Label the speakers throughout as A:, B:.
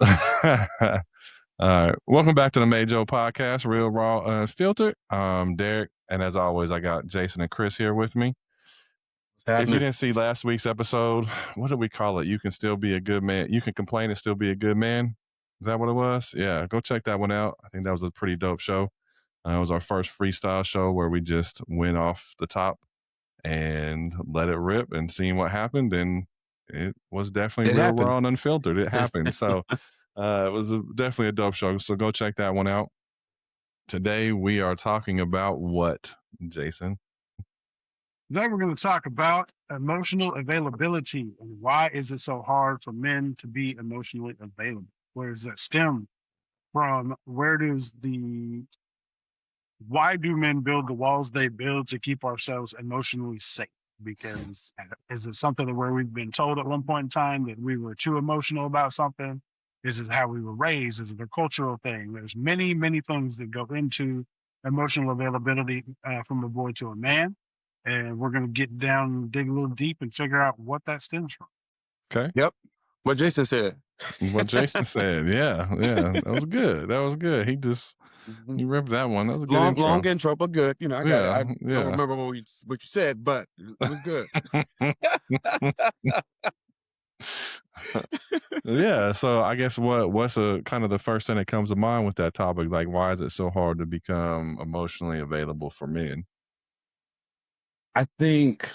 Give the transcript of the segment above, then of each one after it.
A: All right. Welcome back to the Majo Podcast, Real Raw Unfiltered. Derek, and as always, I got Jason and Chris here with me.
B: What's
A: If you
B: happening?
A: didn't see last week's episode, what did we call it? You can still be a good man. You can complain and still be a good man. Is that what it was? Yeah, go check that one out. I think that was a pretty dope show. It was our first freestyle show where we just went off the top and let it rip and seeing what happened. And it was definitely
B: It
A: real
B: happened.
A: raw and unfiltered. It happened. So it was definitely a dope show. So go check that one out. Today we are talking about what, Jason?
C: Today we're going to talk about emotional availability and why is it so hard for men to be emotionally available? Where does that stem from? Why do men build the walls they build to keep ourselves emotionally safe? Because is it something where we've been told at one point in time that we were too emotional about something? Is it how we were raised? Is it a cultural thing? There's many, many things that go into emotional availability from a boy to a man. And we're going to get down, dig a little deep and figure out what that stems from.
A: Okay.
B: Yep. What Jason said.
A: What Jason said. Yeah. That was good. He just
B: Mhm.
A: you ripped that one. That was a good
B: long,
A: intro.
B: long intro, but good. You know, I got it. I
A: Yeah.
B: don't remember what you said, but it was good.
A: Yeah. So I guess what's a kind of the first thing that comes to mind with that topic? Like, why is it so hard to become emotionally available for men?
B: I think,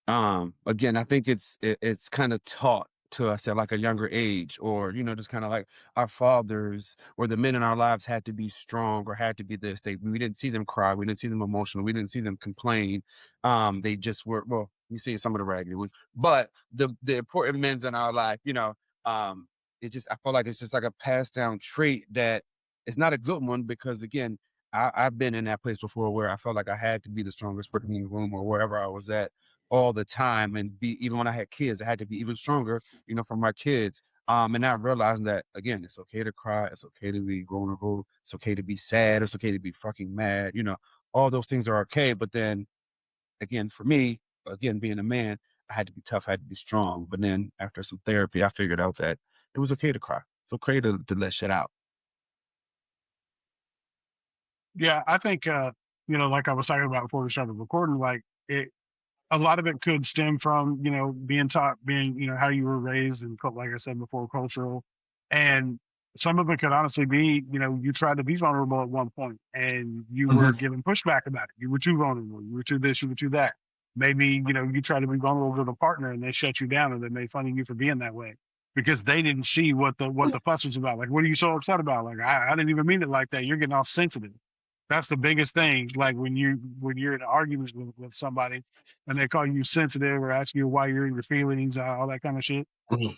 B: again, I think it's kind of taught to us at like a younger age, or just kind of like our fathers, where the men in our lives had to be strong or had to be this. We didn't see them cry, we didn't see them emotional, we didn't see them complain. They just were, well, you see some of the raggedy ones, but the important men's in our life, it just, I feel like it's just like a passed down trait that it's not a good one, because again, I've been in that place before where I felt like I had to be the strongest person in the room or wherever I was at all the time, and be, even when I had kids, I had to be even stronger, for my kids. And not realizing that, again, it's okay to cry, it's okay to be vulnerable, it's okay to be sad, it's okay to be fucking mad, all those things are okay. But then again, for me, again, being a man, I had to be tough, I had to be strong. But then after some therapy, I figured out that it was okay to cry. It's okay to let shit out.
C: Yeah, I think, like I was talking about before we started recording, like a lot of it could stem from, being taught, how you were raised and, like I said before, cultural. And some of it could honestly be, you tried to be vulnerable at one point and you were given pushback about it. You were too vulnerable. You were too this, you were too that. Maybe, you tried to be vulnerable with a partner and they shut you down and they made fun of you for being that way because they didn't see what the fuss was about. Like, what are you so upset about? Like, I didn't even mean it like that. You're getting all sensitive. That's the biggest thing. Like when you're in arguments with somebody and they call you sensitive or ask you why you're in your feelings, all that kind of shit.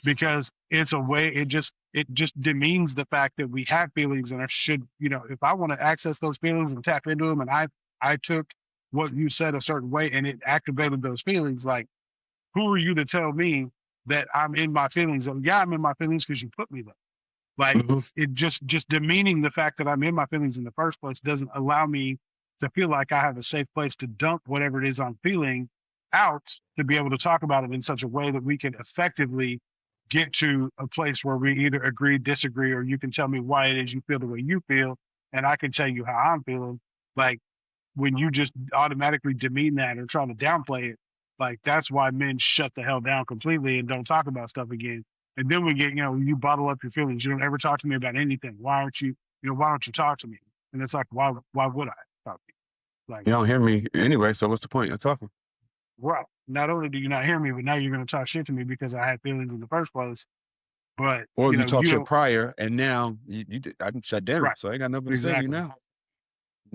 C: Because it's a way, it just demeans the fact that we have feelings and I should, if I want to access those feelings and tap into them and I took what you said a certain way and it activated those feelings, like who are you to tell me that I'm in my feelings? Yeah, I'm in my feelings because you put me there. Like it just demeaning the fact that I'm in my feelings in the first place doesn't allow me to feel like I have a safe place to dump whatever it is I'm feeling out, to be able to talk about it in such a way that we can effectively get to a place where we either agree, disagree, or you can tell me why it is you feel the way you feel, and I can tell you how I'm feeling. Like when you just automatically demean that or try to downplay it, like that's why men shut the hell down completely and don't talk about stuff again. And then we get, you bottle up your feelings. You don't ever talk to me about anything. Why don't you talk to me? And it's like, why would I talk to you? Like,
B: You don't hear me anyway, so what's the point of talking?
C: well, not only do you not hear me, but now you're going to talk shit to me because I had feelings in the first place. But,
B: Or you talk
C: you
B: shit
C: don't,
B: prior, and now I'm shut down,
C: right.
B: so I ain't got nothing to say to you
C: Exactly.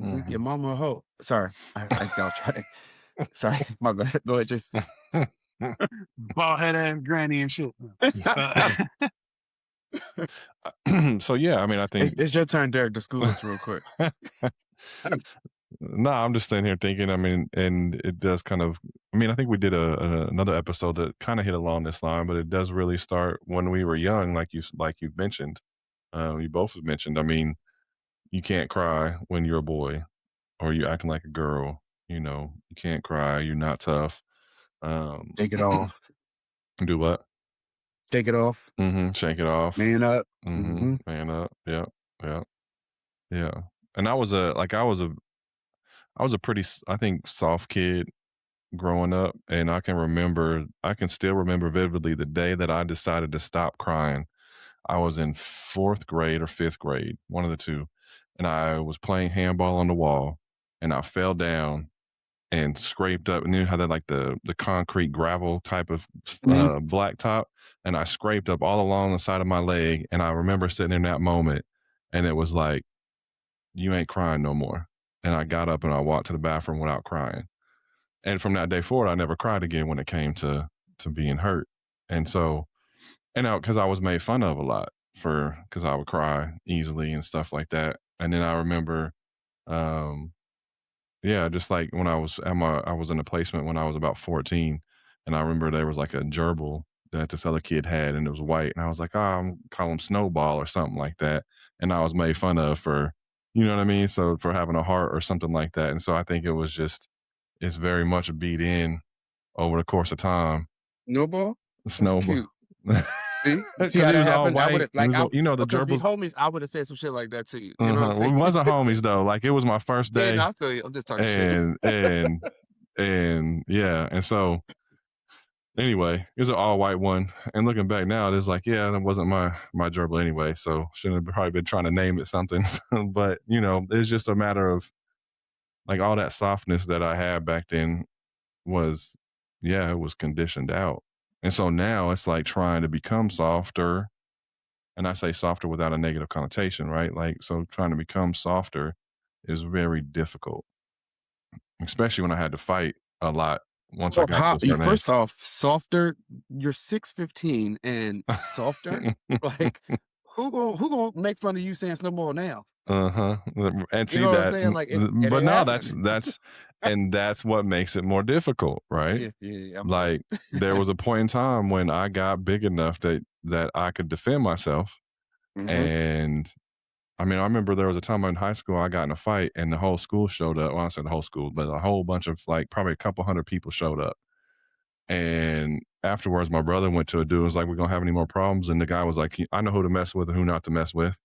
B: now. Your mama a hoe. Sorry, I'll try. Sorry, my bad. Go ahead, Jason.
C: Bald head ass granny and shit.
A: So yeah, I mean, I think
B: It's your turn, Derek, to school us real quick.
A: no, I'm just sitting here thinking. I mean, and it does kind of. I mean, I think we did another episode that kind of hit along this line, but it does really start when we were young, like you mentioned. You both have mentioned. I mean, you can't cry when you're a boy, or you acting like a girl. You can't cry. You're not tough.
B: Take it off.
A: Do what?
B: Shake it off.
A: Shake it off.
B: Man up. Mm-hmm.
A: Man up. Yeah. Yeah. Yeah. And I was a pretty, I think, soft kid growing up. And I can still remember vividly the day that I decided to stop crying. I was in fourth grade or fifth grade, one of the two. And I was playing handball on the wall and I fell down and scraped up, and you know how that like the concrete gravel type of blacktop, and I scraped up all along the side of my leg. And I remember sitting in that moment, and it was like, "You ain't crying no more." And I got up and I walked to the bathroom without crying. And from that day forward, I never cried again when it came to being hurt. And so, and because I was made fun of a lot for because I would cry easily and stuff like that. And then I remember, um, yeah, just like when I was in a placement when I was about 14, and I remember there was like a gerbil that this other kid had, and it was white, and I was like, "Oh, I'm call him Snowball or something like that," and I was made fun of for, you know what I mean? So for having a heart or something like that, and so I think it's very much beat in over the course of time.
B: Snowball? That's
A: Snowball.
B: cute. See?
A: Because
B: See how
A: he
B: that
A: was all
B: happened? I
A: white.
B: would've
A: He was, you know, the
B: because we
A: gerbils.
B: homies, I would have said some shit like that to you. You know what I'm
A: Well,
B: saying?
A: we wasn't homies though. Like it was my first
B: Yeah,
A: day,
B: no, I feel you. I'm just talking shit.
A: and yeah, and so anyway, it was an all white one. And looking back now, it's like, yeah, that wasn't my gerbil anyway. So shouldn't have probably been trying to name it something. But you know, it's just a matter of like all that softness that I had back then was, yeah, it was conditioned out. And so now it's like trying to become softer. And I say softer without a negative connotation, right? Like, so trying to become softer is very difficult, especially when I had to fight a lot once I
B: Well,
A: got to
B: how
A: a
B: you
A: certain age.
B: first off, softer, you're 6'15" and softer? Like, who gonna make fun of you saying Snowball now?
A: Uh-huh. And
B: You
A: see
B: know what I'm
A: that,
B: saying? Like, it
A: but
B: ain't
A: no,
B: happening.
A: that's what makes it more difficult, right?
B: Yeah, I'm
A: Like there was a point in time when I got big enough that I could defend myself.
B: Mhm.
A: And I mean, I remember there was a time in high school I got in a fight and the whole school showed up. Well, I said the whole school, but a whole bunch of like probably a couple hundred people showed up. And afterwards, my brother went to a dude and was like, "We're gonna have any more problems?" And the guy was like, "I know who to mess with and who not to mess with."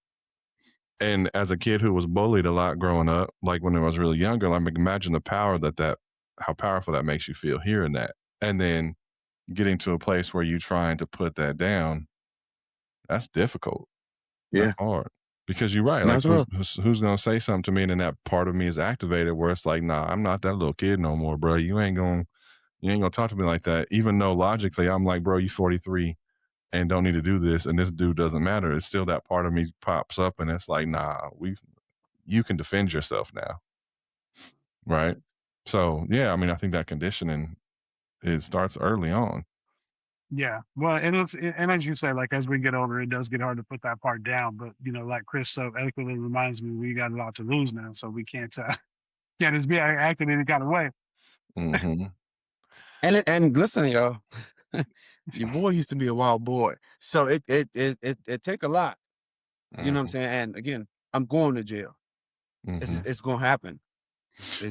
A: And as a kid who was bullied a lot growing up, like when I was really younger, like imagine the power how powerful that makes you feel hearing that. And then getting to a place where you trying to put that down, that's difficult. That's
B: Yeah,
A: hard. Because you're right.
B: might
A: Like
B: as well.
A: who's gonna say something to me, and then that part of me is activated where it's like, nah, I'm not that little kid no more, bro. You ain't gonna talk to me like that. Even though logically I'm like, bro, you 43 and don't need to do this, and this dude doesn't matter. It's still that part of me pops up, and it's like, nah, you can defend yourself now, right? So yeah, I mean, I think that conditioning it starts early on.
C: Yeah. Well, and as you say, like as we get older, it does get hard to put that part down. But like Chris so eloquently reminds me, we got a lot to lose now, so we can't can't just be acting any kind of way.
A: Mm-hmm.
B: And listen, y'all, your boy used to be a wild boy, so it take a lot. You know what I'm
A: Mm-hmm.
B: saying? And again, I'm going to jail.
A: Mm-hmm.
B: It's gonna happen.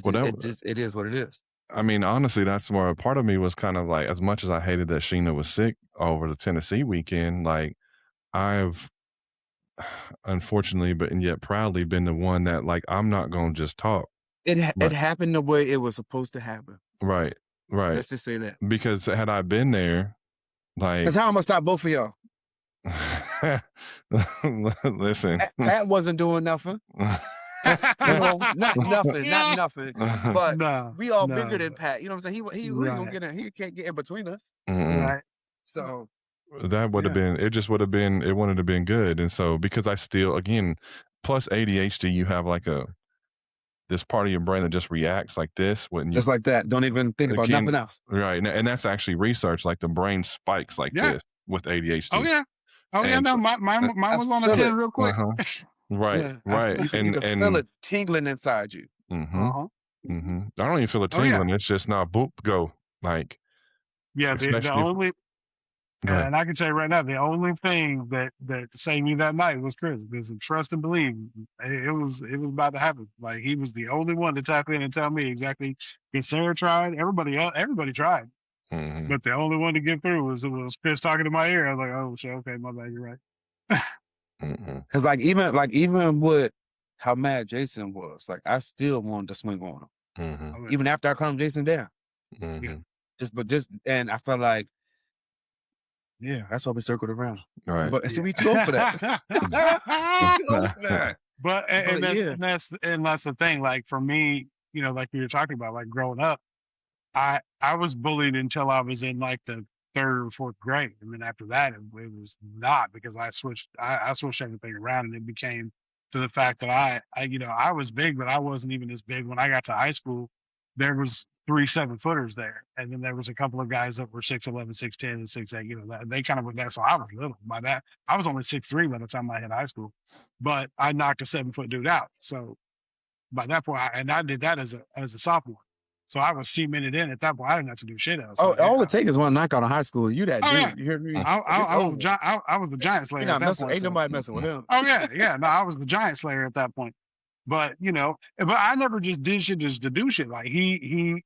A: Well,
B: It is what it is.
A: I mean, honestly, that's where a part of me was kind of like, as much as I hated that Sheena was sick over the Tennessee weekend, like I've unfortunately, but and yet proudly been the one that like I'm not gonna just talk.
B: It
A: But
B: happened the way it was supposed to happen.
A: right, right.
B: Let's just say that.
A: Because had I been there, like
B: Cause how I'm gonna stop both of y'all?
A: listen.
B: Pat wasn't doing nothing. Not nothing. But
C: No,
B: we all
C: no,
B: bigger than Pat. You know what I'm saying? He gonna
C: right,
B: get in. He can't get in between us.
C: right.
B: So
A: That would have
B: yeah,
A: been it just would have been it wouldn't have been good. And so because I still again, plus ADHD, you have like this part of your brain that just reacts like this when you
B: just like that. Don't even think about
A: again
B: nothing else.
A: right. And that's actually research, like the brain spikes like
C: Yeah.
A: this with ADHD.
C: Oh yeah. Oh yeah.
A: And
C: No,
A: so,
C: mine
B: I
C: was on a
B: feel it.
C: 10 real quick.
A: uh-huh. Right,
B: Yeah,
A: right.
B: you can feel
A: And
B: it tingling inside you.
A: mm-hmm,
C: Uh-huh.
A: mm-hmm. I don't even feel a
C: Oh yeah.
A: tingling. It's just now boop go. Like
C: Yeah. The
A: especially if,
C: only
A: go ahead.
C: and I can tell you right now, the only thing that saved me that night was Chris. Because trust and believe, it was about to happen. Like he was the only one to tap in and tell me exactly. Because Sarah tried, everybody tried.
A: Mhm.
C: But the only one to get through was Chris talking to my ear. I was like, oh shit, okay, my bad, you're right.
A: Mhm.
B: Cause even with how mad Jason was, like I still wanted to swing on him,
A: Mhm.
C: Oh,
B: even after I calmed Jason down.
C: yeah.
A: Mhm.
B: And I felt like, yeah, that's why we circled around.
A: Right.
B: But see, we too old for that. We
C: Yeah.
B: too old for that.
C: But
B: But yeah,
C: and that's the thing. Like for me, like you were talking about, like growing up, I was bullied until I was in like the third or fourth grade, and then after that, it was not because I switched everything around, and it became to the fact that I was big, but I wasn't even as big when I got to high school. There was 3 7-footers there, and then there was a couple of guys that were 6'11", 6'10", and 6'8". They kind of went that. So I was little. By that, I was only 6'3" by the time I hit high school, but I knocked a 7-foot dude out. So by that point, I did that as a sophomore. So I was cemented in at that point. I didn't have to do shit else.
B: oh,
C: Like,
B: all it takes is one knockout in high school. You that
C: oh yeah,
B: dude? You hear me?
C: I,
B: Like, it's
C: I, I was the
B: over.
C: giant. I was the giant
B: You're
C: slayer at
B: not
C: that
B: messing.
C: point.
B: Ain't
C: So,
B: nobody messing with him.
C: oh yeah. No, I was the giant slayer at that point. But but I never just did shit just to do shit. Like he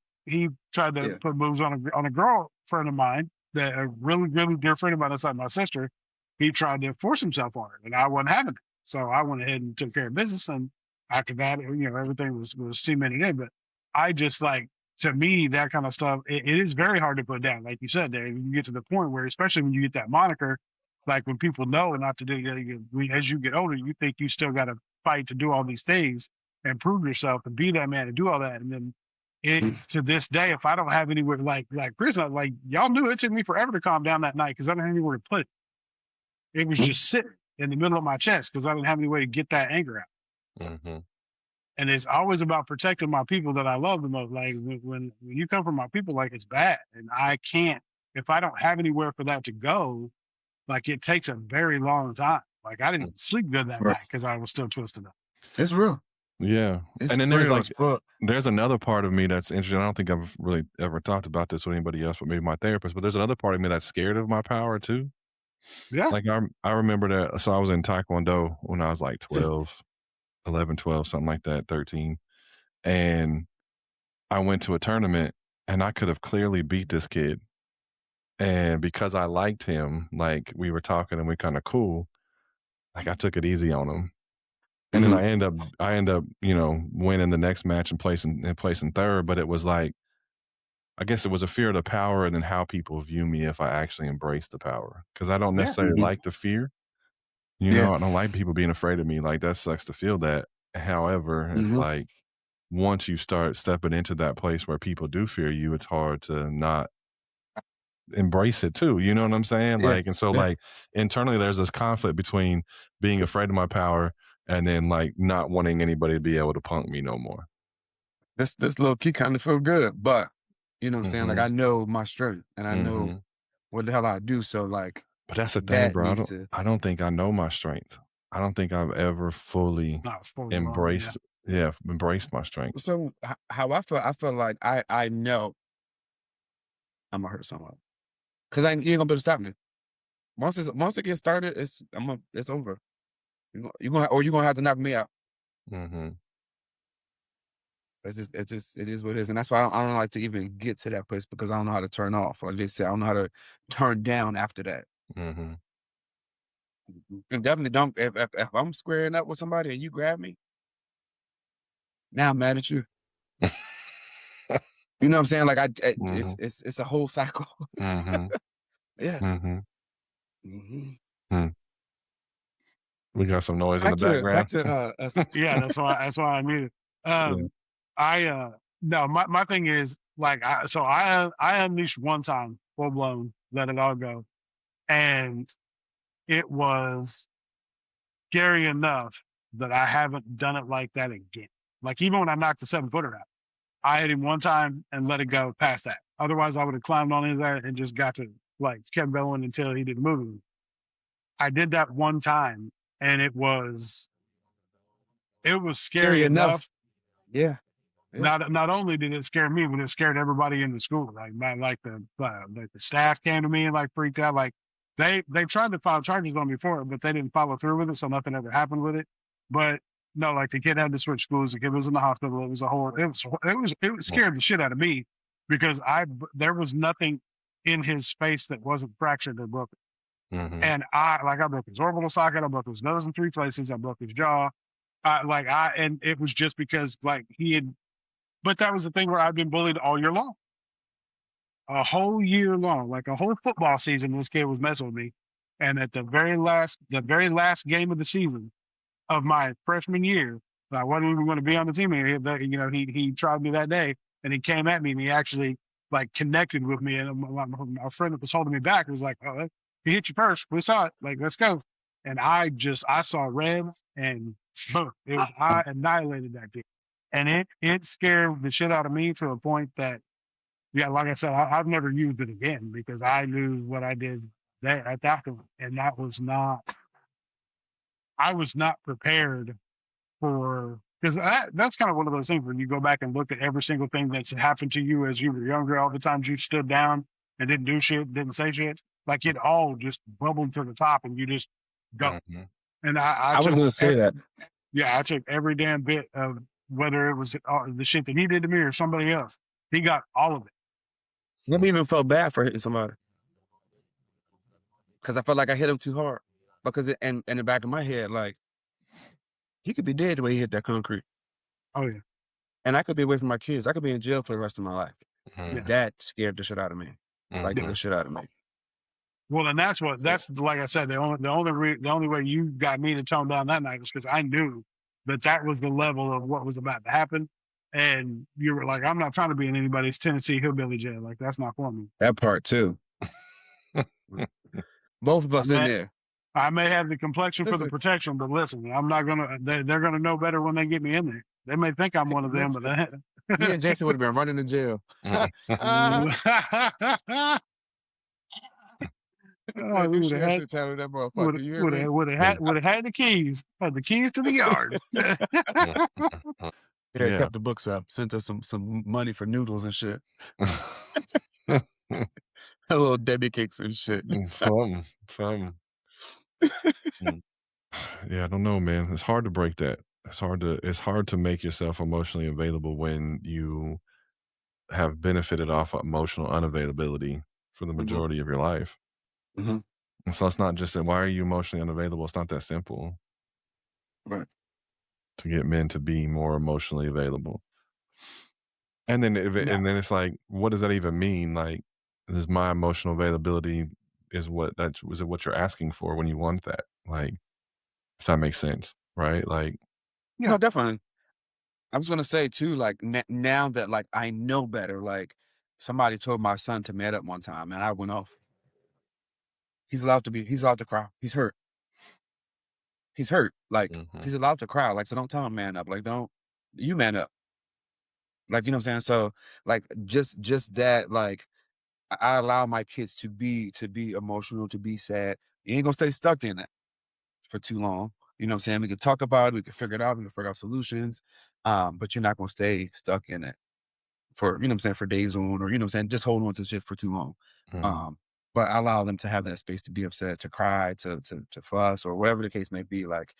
C: tried to
B: Yeah.
C: put moves on a girl friend of mine that a really really dear friend of mine, that's like my sister. He tried to force himself on her, and I wasn't having it. So I went ahead and took care of business. And after that, everything was cemented in. But I just like, to me, that kind of stuff, it is very hard to put down. Like you said, Dave, you get to the point where, especially when you get that moniker, like when people know, and not to do, as you get older, you think you still got to fight to do all these things and prove yourself and be that man and do all that. And then to this day, if I don't have anywhere like Chris, like y'all knew it took me forever to calm down that night because I didn't have anywhere to put it. It was just sitting in the middle of my chest because I didn't have any way to get that anger out.
A: Mhm.
C: And it's always about protecting my people that I love the most. Like when you come from my people, like it's bad, and I can't, if I don't have anywhere for that to go, like it takes a very long time. Like I didn't sleep good that
B: Right.
C: night because I was still twisted up.
B: It's real.
A: Yeah.
B: It's
A: And then there's
B: real
A: like
B: as fuck.
A: there's another part of me that's interesting. I don't think I've really ever talked about this with anybody else, but maybe my therapist. But there's another part of me that's scared of my power too.
C: Yeah.
A: Like I remember that. So I was in Taekwondo when I was like 12, 11, 12, something like that, 13. And I went to a tournament and I could have clearly beat this kid. And because I liked him, like we were talking and we kind of cool, like I took it easy on him. And then
B: Mhm.
A: I end up, winning the next match and placing third. But it was like, I guess it was a fear of the power and then how people view me if I actually embrace the power. Because I don't
C: Yeah.
A: necessarily
B: Mhm.
A: like the fear.
B: Yeah.
A: I don't like people being afraid of me. Like that sucks to feel that. However, it's
B: Mhm.
A: like once you start stepping into that place where people do fear you, it's hard to not embrace it too. You know what I'm saying?
B: Yeah.
A: Like, and so
B: Yeah.
A: like internally there's this conflict between being afraid of my power and then like not wanting anybody to be able to punk me no more.
B: This little key kind of feel good, but you know what I'm saying? Like
A: Mhm.
B: I know my strength and I know
A: Mhm.
B: what the hell I do. So like
A: But that's the thing,
B: that
A: bro.
B: needs to.
A: I don't think I know my strength. I don't think I've ever fully
C: Not fully grown. Yeah.
A: embraced my strength.
B: So how I feel like I know I'm gonna hurt someone because you ain't gonna be able to stop me. Once it gets started, it's over. You gonna have to knock me out.
A: Mhm.
B: It is what it is, and that's why I don't like to even get to that place because I don't know how to turn off. Like they say, I don't know how to turn down after that.
A: Mhm.
B: And definitely don't if I'm squaring up with somebody and you grab me, now I'm mad at you. You know what I'm saying? Like
A: Mhm.
B: it's a whole cycle.
A: Mhm.
B: Yeah.
A: Mhm.
B: Mhm.
A: Hmm. We got some noise in the
B: Back
A: background.
B: to us.
C: Yeah. That's why I need it.
A: Yeah.
C: I no, my thing is like I unleashed one time, full blown, let it all go, and it was scary enough that I haven't done it like that again. Like even when I knocked the 7-footer out, I hit him one time and let it go past that. Otherwise, I would have climbed on his ass and just got to like kept going until he didn't move. I did that one time, and it was
B: Scary
C: scary enough.
B: enough. Yeah. Yeah.
C: Not only did it scare me, but it scared everybody in the school. Like the staff came to me and like freaked out. Like they tried to file charges on me for it, but they didn't follow through with it, so nothing ever happened with it. But no, like the kid had to switch schools. The kid was in the hospital. It was a whole. It was
A: Mm.
C: scared the shit out of me because there was nothing. in his face that wasn't fractured or broken.
A: Mhm.
C: And I broke his orbital socket, I broke his nose in 3 places, I broke his jaw. And it was just because like he had, but that was the thing where I've been bullied all year long, a whole year long, like a whole football season. This kid was messing with me, and at the very last game of the season of my freshman year, I wasn't even going to be on the team. He tried me that day, and he came at me, and he actually like connected with me. And my friend that was holding me back was like, "Oh, he hit you first. We saw it. Like, let's go." And I saw red, and boom, I annihilated that kid, and it scared the shit out of me to a point that, yeah, like I said, I've never used it again because I knew what I did there at that point, and that was not. I was not prepared for, because that's kind of one of those things when you go back and look at every single thing that's happened to you as you were younger, all the times you stood down and didn't do shit, didn't say shit, like it all just bubbled to the top and you just go.
A: Mhm.
C: And I
B: I was
C: took,
B: gonna say that.
C: yeah, I took every damn bit of whether it was the shit that he did to me or somebody else. He got all of it.
B: Never even felt bad for hitting somebody because I felt like I hit him too hard. Because in the back of my head, like he could be dead the way he hit that concrete,
C: Oh yeah,
B: and I could be away from my kids. I could be in jail for the rest of my life.
A: Mhm.
C: yeah.
B: That scared the shit out of me. Like
A: Mhm.
B: the shit out of me.
C: Well, and that's like I said, the only way you got me to tone down that night is because I knew that was the level of what was about to happen, and you were like, I'm not trying to be in anybody's Tennessee hillbilly jail. Like that's not for me.
B: That part too. Both of
C: I
B: us in
C: may,
B: there.
C: I may have the complexion for the
B: Listen,
C: protection, but listen, I'm not gonna. They're gonna know better when they get me in there. They may think I'm one of them, but
B: listen. Me and Jason would have been running to jail.
A: Mhm.
C: oh,
B: New
C: we would have
B: sheriff
C: had
B: should tell that motherfucker. You hear me?
C: would have had the keys. Had the keys to the yard.
A: Mhm.
B: Yeah,
A: Yeah.
B: kept the books up. Sent us some money for noodles and shit. Little Debbie cakes and shit.
A: Something. Mm. Yeah, I don't know, man. It's hard to break that. It's hard to make yourself emotionally available when you have benefited off of emotional unavailability for the
B: Mhm.
A: majority of your life.
B: Mhm.
A: And so it's not just that why are you emotionally unavailable? It's not that simple
B: Right.
A: to get men to be more emotionally available. And then
C: No.
A: and then it's like, what does that even mean? Like, is my emotional availability is it what you're asking for when you want that? Like, if that makes sense, right? Like,
C: Yeah.
B: No, definitely. I was gonna say too, like now that like I know better, like somebody told my son to man up one time, and I went off. He's allowed to cry. He's hurt. He's hurt. Like
A: mhm,
B: he's allowed to cry. Like so, don't tell him man up. Like don't you man up. Like you know what I'm saying. So like just that like I allow my kids to be emotional, to be sad. You ain't gonna stay stuck in it for too long. You know what I'm saying? We can talk about it, we can figure it out, we can figure out solutions. But you're not gonna stay stuck in it for, you know what I'm saying, for days on, or you know what I'm saying, just hold on to shit for too long.
A: mhm,
B: But I allow them to have that space to be upset, to cry, to fuss, or whatever the case may be. Like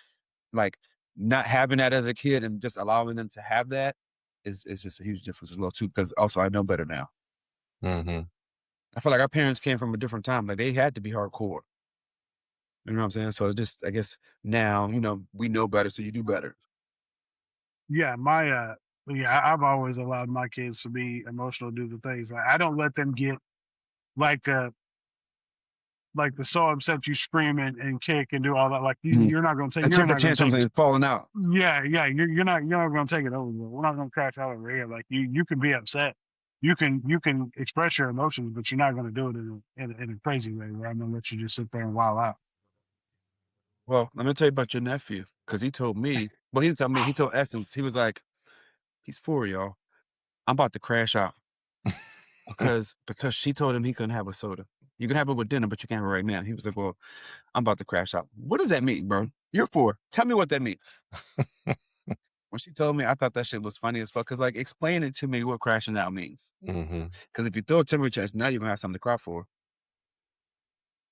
B: not having that as a kid and just allowing them to have that is just a huge difference as well too. Because also I know better now.
A: mhm.
B: I feel like our parents came from a different time. Like they had to be hardcore. You know what I'm saying? So it's just I guess now, you know, we know better, so you do better.
C: Yeah, I've always allowed my kids to be emotional, do the things. Like I don't let them get like the so upset you scream and kick and do all that. Like
B: Mhm.
C: you're not gonna take
B: And
C: you're
B: temper
C: not gonna
B: tantrums
C: take
B: and falling out.
C: yeah, you're not gonna take it over. We're not gonna crash out over here. Like you can be upset. You can express your emotions, but you're not gonna do it in a crazy way where I'm gonna let you just sit there and wild out.
B: Well, let me tell you about your nephew, because he told me, well, he didn't tell me, he told Essence, he was like, he's 4, y'all. I'm about to crash out because she told him he couldn't have a soda. You can have it with dinner, but you can't have it right now. He was like, well, I'm about to crash out. What does that mean, bro? You're 4. Tell me what that means. When she told me, I thought that shit was funny as fuck. Cause like, explain it to me what crashing out means.
A: Mhm.
B: Cause if you throw a temper tantrum, now you're gonna have something to cry for.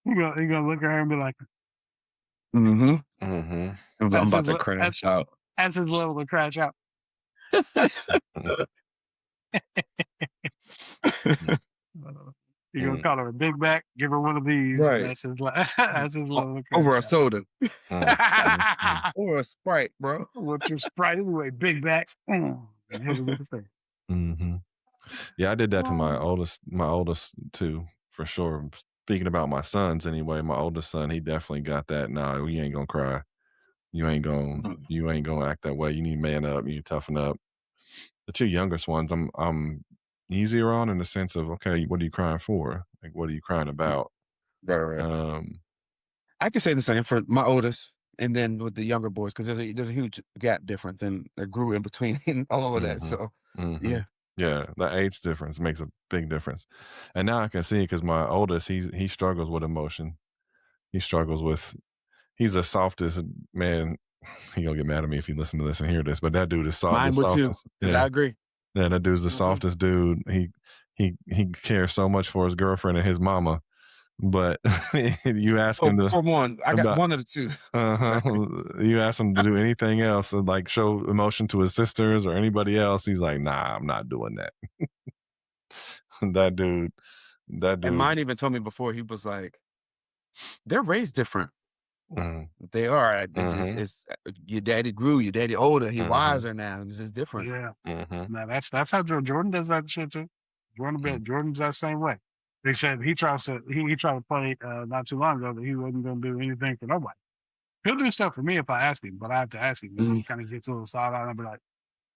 C: You're gonna look at her and be like,
B: Mm-hmm.
A: Mhm.
B: I'm
C: that's
B: about
C: his
B: to
C: le-
B: crash out.
C: that's his level to crash out.
A: Mhm.
C: You gonna
A: Mm,
C: call her a big back? Give her one of these, and
B: Right.
C: that's his that's his little
B: Over a
C: crack
B: soda
A: mm, mm,
B: or a Sprite, bro.
C: What's your Sprite anyway? Big back. And hit her with the face.
A: mm-hmm. Yeah, I did that to my
C: Oh.
A: oldest too, for sure. Speaking about my sons anyway, my oldest son, he definitely got that. Nah, you ain't gonna cry. You ain't gonna act that way. You need to man up. You need to toughen up. The two youngest ones, I'm easier on in the sense of, okay, what are you crying for? Like, what are you crying about?
B: Right.
A: Um,
B: I can say the same for my oldest, and then with the younger boys, because there's a huge gap difference, and I grew in between all of that.
A: mhm,
B: So
A: mhm.
B: yeah,
A: Yeah, the age difference makes a big difference. And now I can see because my oldest, he struggles with emotion. He struggles with he's the softest man. He gonna get mad at me if he listen to this and hear this, but that dude is the
B: mine would too,
A: softest.
B: because
A: Yeah,
B: I agree.
A: yeah, that dude's the
C: Mhm.
A: softest dude. He cares so much for his girlfriend and his mama, but you ask
B: Oh,
A: him to
B: for one, I got
A: about
B: one of the two.
A: uh-huh,
B: Sorry.
A: you ask him to do anything else, like show emotion to his sisters or anybody else, he's like, nah, I'm not doing that. that dude, that
B: And
A: dude.
B: mine even told me before, he was like, they're raised different.
A: Mm,
B: They are.
A: mhm,
B: It's your daddy grew, your daddy older, he
A: mhm,
B: wiser now. It's just different.
C: Yeah.
A: mhm,
C: No, that's how Jordan does that shit too.
A: mm,
C: Jordan's that same way. They said he tried to play not too long ago that he wasn't gonna do anything for nobody. He'll do stuff for me if I ask him, but I have to ask him. And he
B: Mm.
C: kind of gets a little side eye and I'll be like,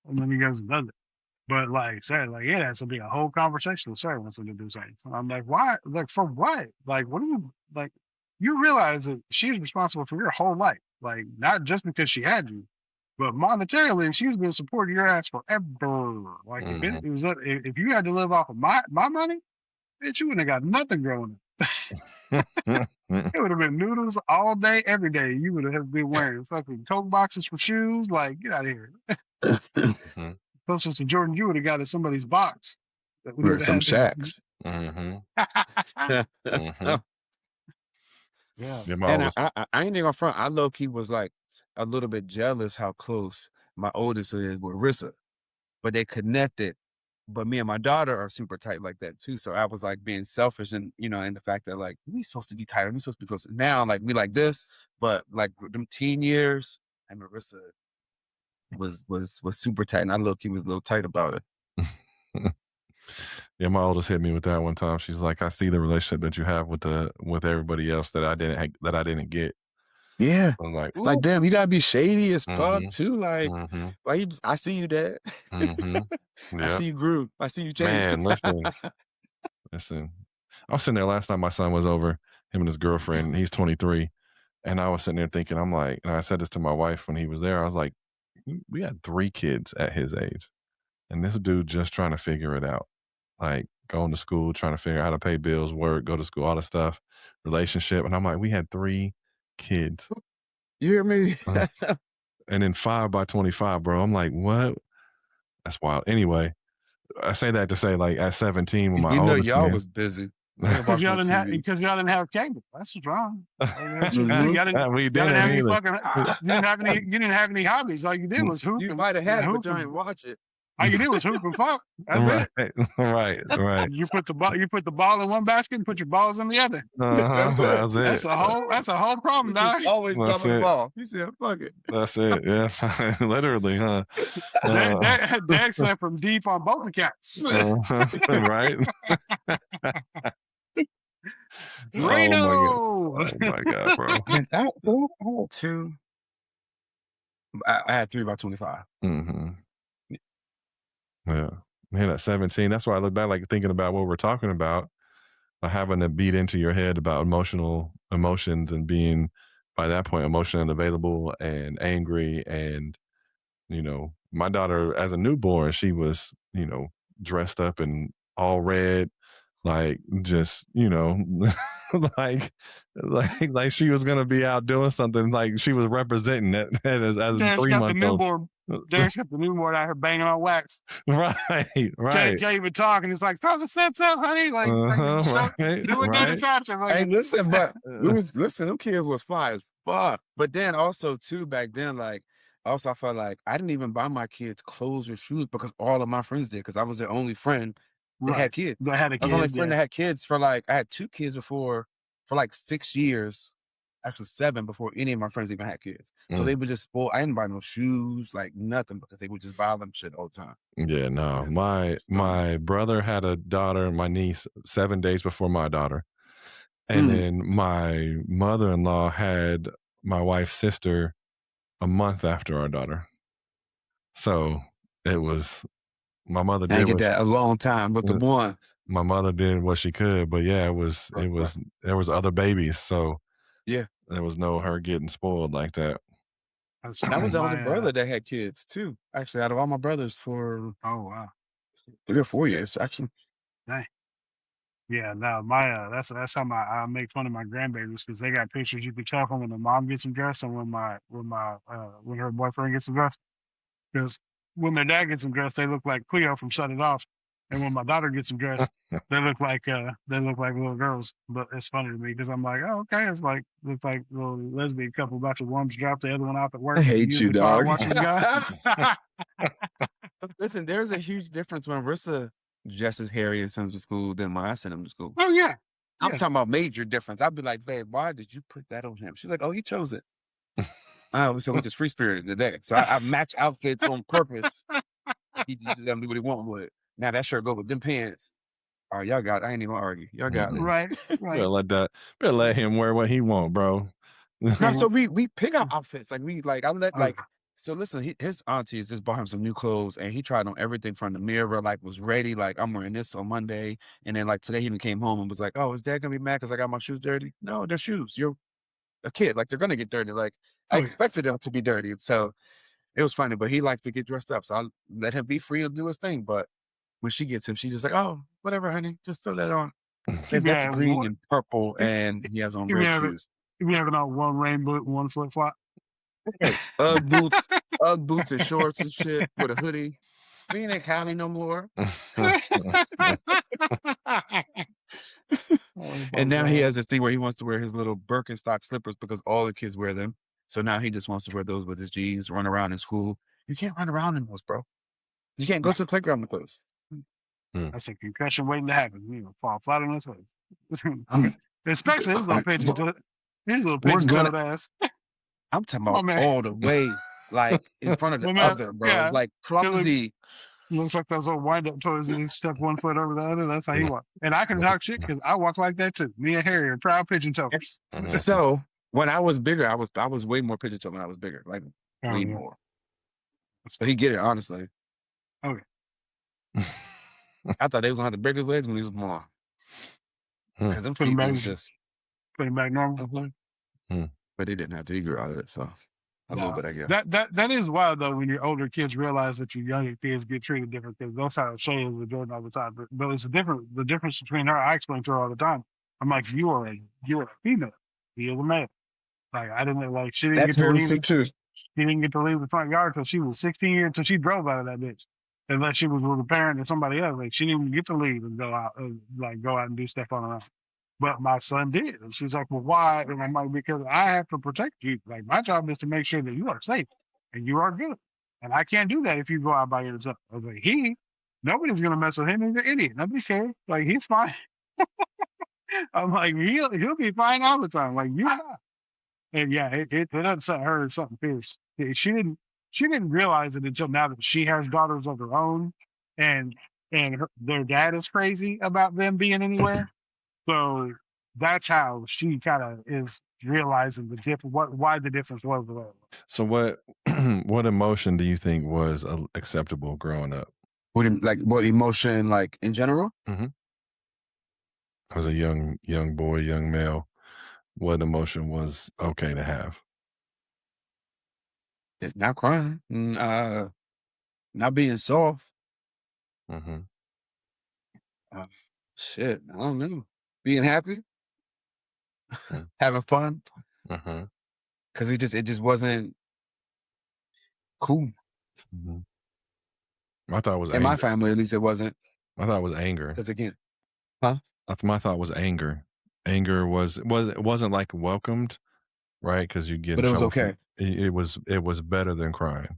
C: and then he goes and does it. But like said, like yeah, that's gonna be a whole conversation with Sarah wants him to do something. So I'm like, why? Like for what? Like what do you like? You realize that she's responsible for your whole life, like not just because she had you, but monetarily she's been supporting your ass forever. Like
A: mhm,
C: it was if you had to live off of my money, bitch, you wouldn't have got nothing growing up. It would have been noodles all day, every day. You would have been wearing fucking Coke boxes for shoes. Like, get out of here.
A: mhm,
C: Closest to Jordan, you would have got in somebody's box. That we
B: Right,
C: would
B: some
C: have
B: shacks.
A: mhm,
C: had.
A: mhm.
C: Yeah.
A: Yeah, my
B: And
A: oldest.
B: I ain't even gonna front. I low key was like a little bit jealous how close my oldest is with Rissa, but they connected. But me and my daughter are super tight like that too. So I was like being selfish and in the fact that like we supposed to be tight, we supposed to be close. Now like we like this, but like them teen years, and Marissa was super tight, and I low key was a little tight about it.
A: Yeah, my oldest hit me with that one time. She's like, "I see the relationship that you have with everybody else that I didn't get."
B: Yeah.
A: I'm like,
B: Like,
A: "Ooh."
B: damn, you gotta be shady as fuck
A: Mhm,
B: too. Like,
A: mhm,
B: why you I see you, Dad.
A: mhm.
B: I
A: Yep.
B: see you grew. I see you changed.
A: Man, listen. I was sitting there last time my son was over, him and his girlfriend. He's 23, and I was sitting there thinking, I'm like, and I said this to my wife when he was there. I was like, we had 3 kids at his age, and this dude just trying to figure it out, like going to school, trying to figure out how to pay bills, work, go to school, all the stuff, relationship, and I'm like, we had 3 kids,
B: You hear me?
A: uh, and then 5 by 25, bro. I'm like, what? That's wild. Anyway, I say that to say, like, at 17, when my
B: You know,
A: oldest
B: y'all
A: man,
B: was busy. You ain't
C: Because
B: watch no
C: y'all
B: TV.
C: didn't have cable. That's what's wrong. Y'all
B: Mhm.
C: didn't have any
A: either.
C: fucking you didn't have any hobbies. All you did was hoop
B: You
C: and
B: might have had it, but
C: hoop
B: y'all
C: and
B: ain't watch it.
C: all you did was hoop and fuck. That's
A: Right,
C: it.
A: right.
C: You put the ball in one basket and put your balls in the other.
B: That's
A: That
B: it.
A: was it.
C: That's a whole problem,
B: This is
C: dog.
B: always
A: That's
B: dropping the
A: it.
B: ball. He said, fuck it.
A: That's it. Yeah, literally, huh?
C: Dak said from deep on both accounts.
A: Right. Oh my god.
C: Drano.
A: Oh my god, bro.
B: And I had two. I had 3 by 25.
A: Hmm. Yeah. Man, at 17, that's why I look back, like thinking about what we're talking about, having to beat into your head about emotions and being by that point emotionally unavailable and angry. And my daughter as a newborn, she was dressed up in all red, like just like like she was gonna be out doing something, like she was representing that as a
C: Darren's got the
A: 3-month-old.
C: newborn. Darren's got the newborn out here banging on wax.
A: Right, right.
C: Can't even talk, and it's like throw the sense up, honey. Like
A: Right,
C: do a good
A: right.
C: attention.
B: Hey,
C: Like
B: listen, but them kids was fire as fuck. But then also too, back then, like also I felt like I didn't even buy my kids clothes or shoes because all of my friends did, because I was their only friend. that
C: Right.
B: had kids.
C: That had a
B: I was the only
C: kid.
B: friend
C: Yeah.
B: that had kids for like I had 2 kids before for like 6 years, actually 7 before any of my friends even had kids. So
A: Mm.
B: they would just spoil. I didn't buy no shoes, like nothing, because they would just buy them shit all the time.
A: Yeah, no.
B: Yeah.
A: My
B: So
A: my brother had a daughter, my niece, 7 days before my daughter. And then my mother-in-law had my wife's sister a month after our daughter. So it was my mother
B: I
A: did
B: get
A: what
B: that a long time with the one.
A: my mother did what she could, but yeah, it was
B: Right, right.
A: there was other babies, so
B: Yeah.
A: there was no her getting spoiled like that.
C: That's
B: And I
C: funny.
B: was the older
C: My
B: brother that had kids too. Actually, out of all my brothers for
C: oh wow.
B: 3 or 4 years, actually.
C: Dang. Yeah, no, my that's how I make fun of my grandbabies because they got pictures you can tell from when the mom gets them dressed and when her boyfriend gets them dressed. Because when their dad gets them dressed, they look like Cleo from Shut It Off, and when my daughter gets them dressed, they look like little girls. But it's funny to me because I'm like, oh okay, it's like looks like a little lesbian couple about to one's drop the other one off at
B: I
C: work and
B: hate
C: use
B: you,
C: the car
B: dog.
C: watching guy.
B: Listen, there's a huge difference when Rissa dresses Harry and sends him to school than when I send him to school.
C: Oh yeah,
B: I'm
C: yeah.
B: talking about major difference. I'd be like, babe, why did you put that on him? She's like, oh, he chose it. So we just free spirited today. So I match outfits on purpose. He just let me do what he want with it. Now that shirt go with them pants. All right, y'all got it. I ain't even gonna argue. Y'all got it.
C: Right, right.
A: Better let him wear what he want, bro.
B: No, so we pick out outfits. Like I let
C: Oh,
B: so listen, his aunties just bought him some new clothes and he tried on everything from the mirror, like was ready, like I'm wearing this on Monday. And then like today he even came home and was like, oh, is dad gonna be mad because I got my shoes dirty? No, they're shoes. You're a kid, like they're gonna get dirty. Like I
C: oh, yeah.
B: expected them to be dirty. So it was funny, but he likes to get dressed up. So I let him be free and do his thing. But when she gets him, she's just like, oh, whatever, honey, just throw that on.
C: You be
B: That's
C: having
B: green
C: one-
B: and purple, and he has on
C: you be
B: red
C: having
B: shoes.
C: you be having on one rain boot and one flip flop.
B: Ugg boots and shorts and shit with a hoodie. We ain't in Cali no more. And now he has this thing where he wants to wear his little Birkenstock slippers because all the kids wear them. So now he just wants to wear those with his jeans, run around in school. You can't run around in those, bro. You can't go to the playground with those.
C: That's a concussion waiting to happen. You know, fall flat on his face.
B: I'm-
C: Especially his little pigeon toed
B: We're gonna-
C: ass.
B: I'm talking
C: Oh,
B: about
C: man.
B: all the way, like in front of the
C: Well, man,
B: other, bro.
C: yeah.
B: Like clumsy.
C: Looks like those old wind up toys and you step one foot over the other. That's how he walk. And I can talk shit because I walk like that too. Me and Harry are proud pigeon toes.
B: So when I was bigger, I was way more pigeon toed when I was bigger, like
C: Oh,
B: way
C: yeah.
B: more. So he get it, honestly.
C: Okay.
B: I thought they was gonna have the biggest legs when he was born. Because them
C: Put him
B: feet
C: back,
B: was just,
C: put him back normal.
B: but they didn't have to. He grew out of it, so a little bit, I guess.
C: That is wild though when your older kids realize that your younger kids get treated different because that's how Shay is with Jordan all the time. But it's the difference between her. I explain to her all the time. I'm like, you are a female. He is a male. Like I didn't like she didn't
B: That's
C: get to
B: her
C: leave.
B: too.
C: She didn't get to leave the front yard until she was 16 years until she drove out of that bitch. Unless she was with a parent or somebody else, like she didn't even get to leave and go out and do stuff on her own. But my son did, and she's like, "Well, why?" And I'm like, "Because I have to protect you. Like my job is to make sure that you are safe and you are good, and I can't do that if you go out by yourself." I was like, nobody's gonna mess with him. He's an idiot. Nobody's care. Like he's fine. I'm like, he'll be fine all the time. Like you. And yeah, it upset her something fierce. She didn't realize it until now that she has daughters of her own, and their dad is crazy about them being anywhere. So that's how she kind of is realizing why the difference was the way it was.
A: So what emotion do you think was acceptable growing up?
B: What emotion, like in general?
A: As a young boy, young male, what emotion was okay to have?
B: Not crying, not being soft. Shit, I don't know. Being happy, having fun, because it just wasn't cool.
A: My thought was
B: In
A: anger.
B: my family, at least, it wasn't.
A: My thought was anger.
B: Because again,
A: My thought was anger. Anger it wasn't like welcomed, right? Because you get,
B: but
A: in
B: it was
A: trouble for-
B: okay.
A: It was better than crying,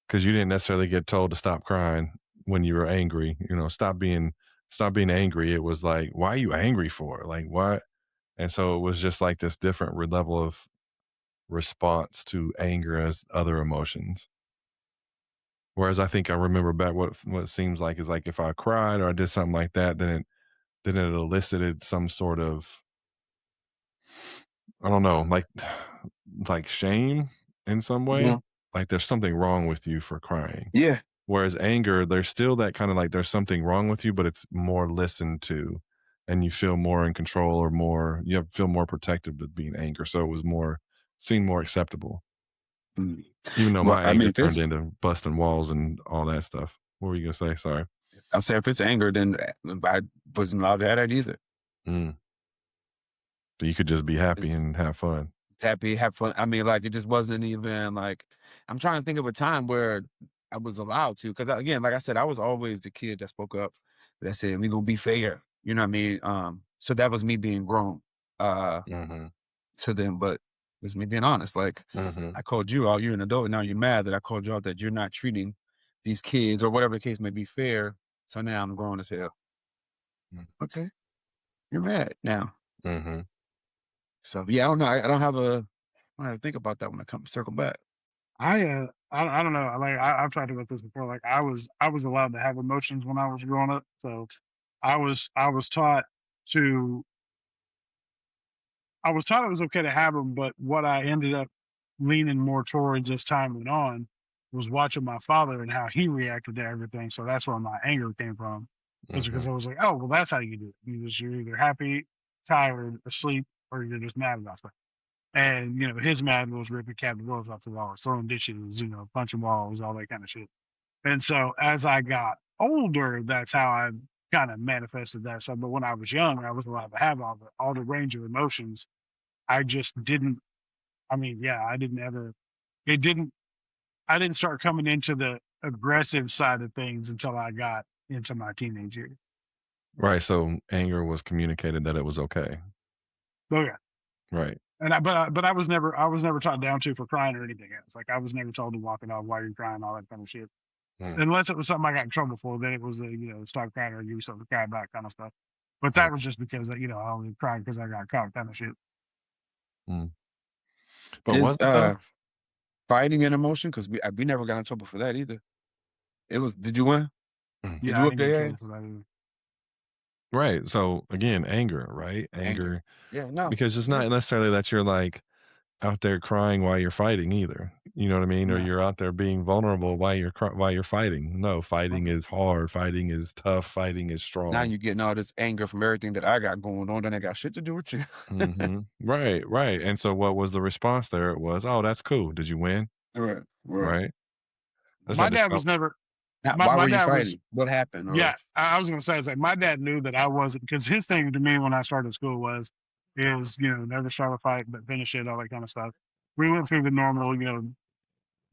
A: because you didn't necessarily get told to stop crying. when you were angry. Stop being angry. It was like, why are you angry for? Like what? And so it was just like this different level of response to anger as other emotions. Whereas I think I remember back what it seems like is like if I cried or I did something like that, then it elicited some sort of, I don't know, like shame in some
B: Mhm.
A: way. Like there's something wrong with you for crying.
B: Yeah.
A: Whereas anger, there's still that kind of like there's something wrong with you, but it's more listened to and you feel more in control or feel more protective with being angry. So it was seemed more acceptable.
B: Mm.
A: Even though
B: Well,
A: my
B: I mean,
A: anger
B: if
A: turned
B: it's
A: into busting walls and all that stuff. What were you gonna say? Sorry.
B: I'm saying if it's anger, then I wasn't allowed to have that either.
A: Mm. So you could just be happy
B: Just
A: and have fun.
B: happy, have fun. I mean, like, it just wasn't even like I'm trying to think of a time where I was allowed to, because again, like I said, I was always the kid that spoke up, that said, "We gonna be fair." You know what I mean? So that was me being grown uh
A: Mhm.
B: to them, but it was me being honest. Like,
A: Mhm.
B: I called you out, you're an adult, and now you're mad that I called you out that you're not treating these kids or whatever the case may be fair. So now I'm grown as hell.
A: Mm.
B: Okay, you're mad now.
A: Mhm.
B: So yeah, I don't know. I don't have a I have to think about that when I come circle back.
C: I don't know. Like I've tried to go through this before. Like I was allowed to have emotions when I was growing up. So I was taught to I was taught it was okay to have them, but what I ended up leaning more towards as time went on was watching my father and how he reacted to everything. So that's where my anger came from. Was because
A: Mhm.
C: I was like, oh well, that's how you do it. You're either happy, tired, asleep, or you're just mad about stuff. And his mad was ripping cabinet doors off the walls, throwing dishes, punching walls, all that kind of shit. And so as I got older, that's how I kind of manifested that stuff. But when I was young, I was allowed to have all the range of emotions. I just didn't. I mean, yeah, I didn't ever. It didn't. I didn't start coming into the aggressive side of things until I got into my teenage years.
A: Right. So anger was communicated that it was okay.
C: Oh yeah,
A: Right.
C: but I was never taught down to for crying or anything else. Like I was never told to walk it off while you're crying, all that kind of shit.
A: Mm.
C: Unless it was something I got in trouble for, then it was stop crying or give you something to cry about kind of stuff. But
A: Mm.
C: that was just because I only cried because I got caught kind of shit.
A: Mm. But was
B: Is
A: it though?
B: fighting an emotion? Because we never got in trouble for that either. It was. Did you win?
A: Mm.
B: Did
C: Yeah,
B: you
C: I
B: whoop
C: didn't get in
B: their
C: trouble
B: ass?
C: for that either.
A: Right. So again, anger, right?
B: Anger.
A: Anger,
B: Yeah. No.
A: because it's
B: Yeah.
A: not necessarily that you're like out there crying while you're fighting either. You know what I mean? Or
C: No.
A: you're out there being vulnerable while you're fighting. No,
B: Well,
A: fighting is hard. Fighting is tough. Fighting is
B: now
A: strong.
B: you getting all this anger from everything that I got going on. That ain't got shit to do with you.
A: Hmm. Right. Right. And so what was the response there? It was, oh, that's cool. Did you win?
B: Right. Right.
A: Right. I just
C: My
A: had to
C: dad
A: tell.
C: was never.
B: Now,
C: My
B: why
C: my
B: were you
C: dad was.
B: fighting? What happened? Or
C: Yeah, I was gonna say, it's like my dad knew that I wasn't, because his thing to me when I started school is never start a fight but finish it, all that kind of stuff. We went through the normal,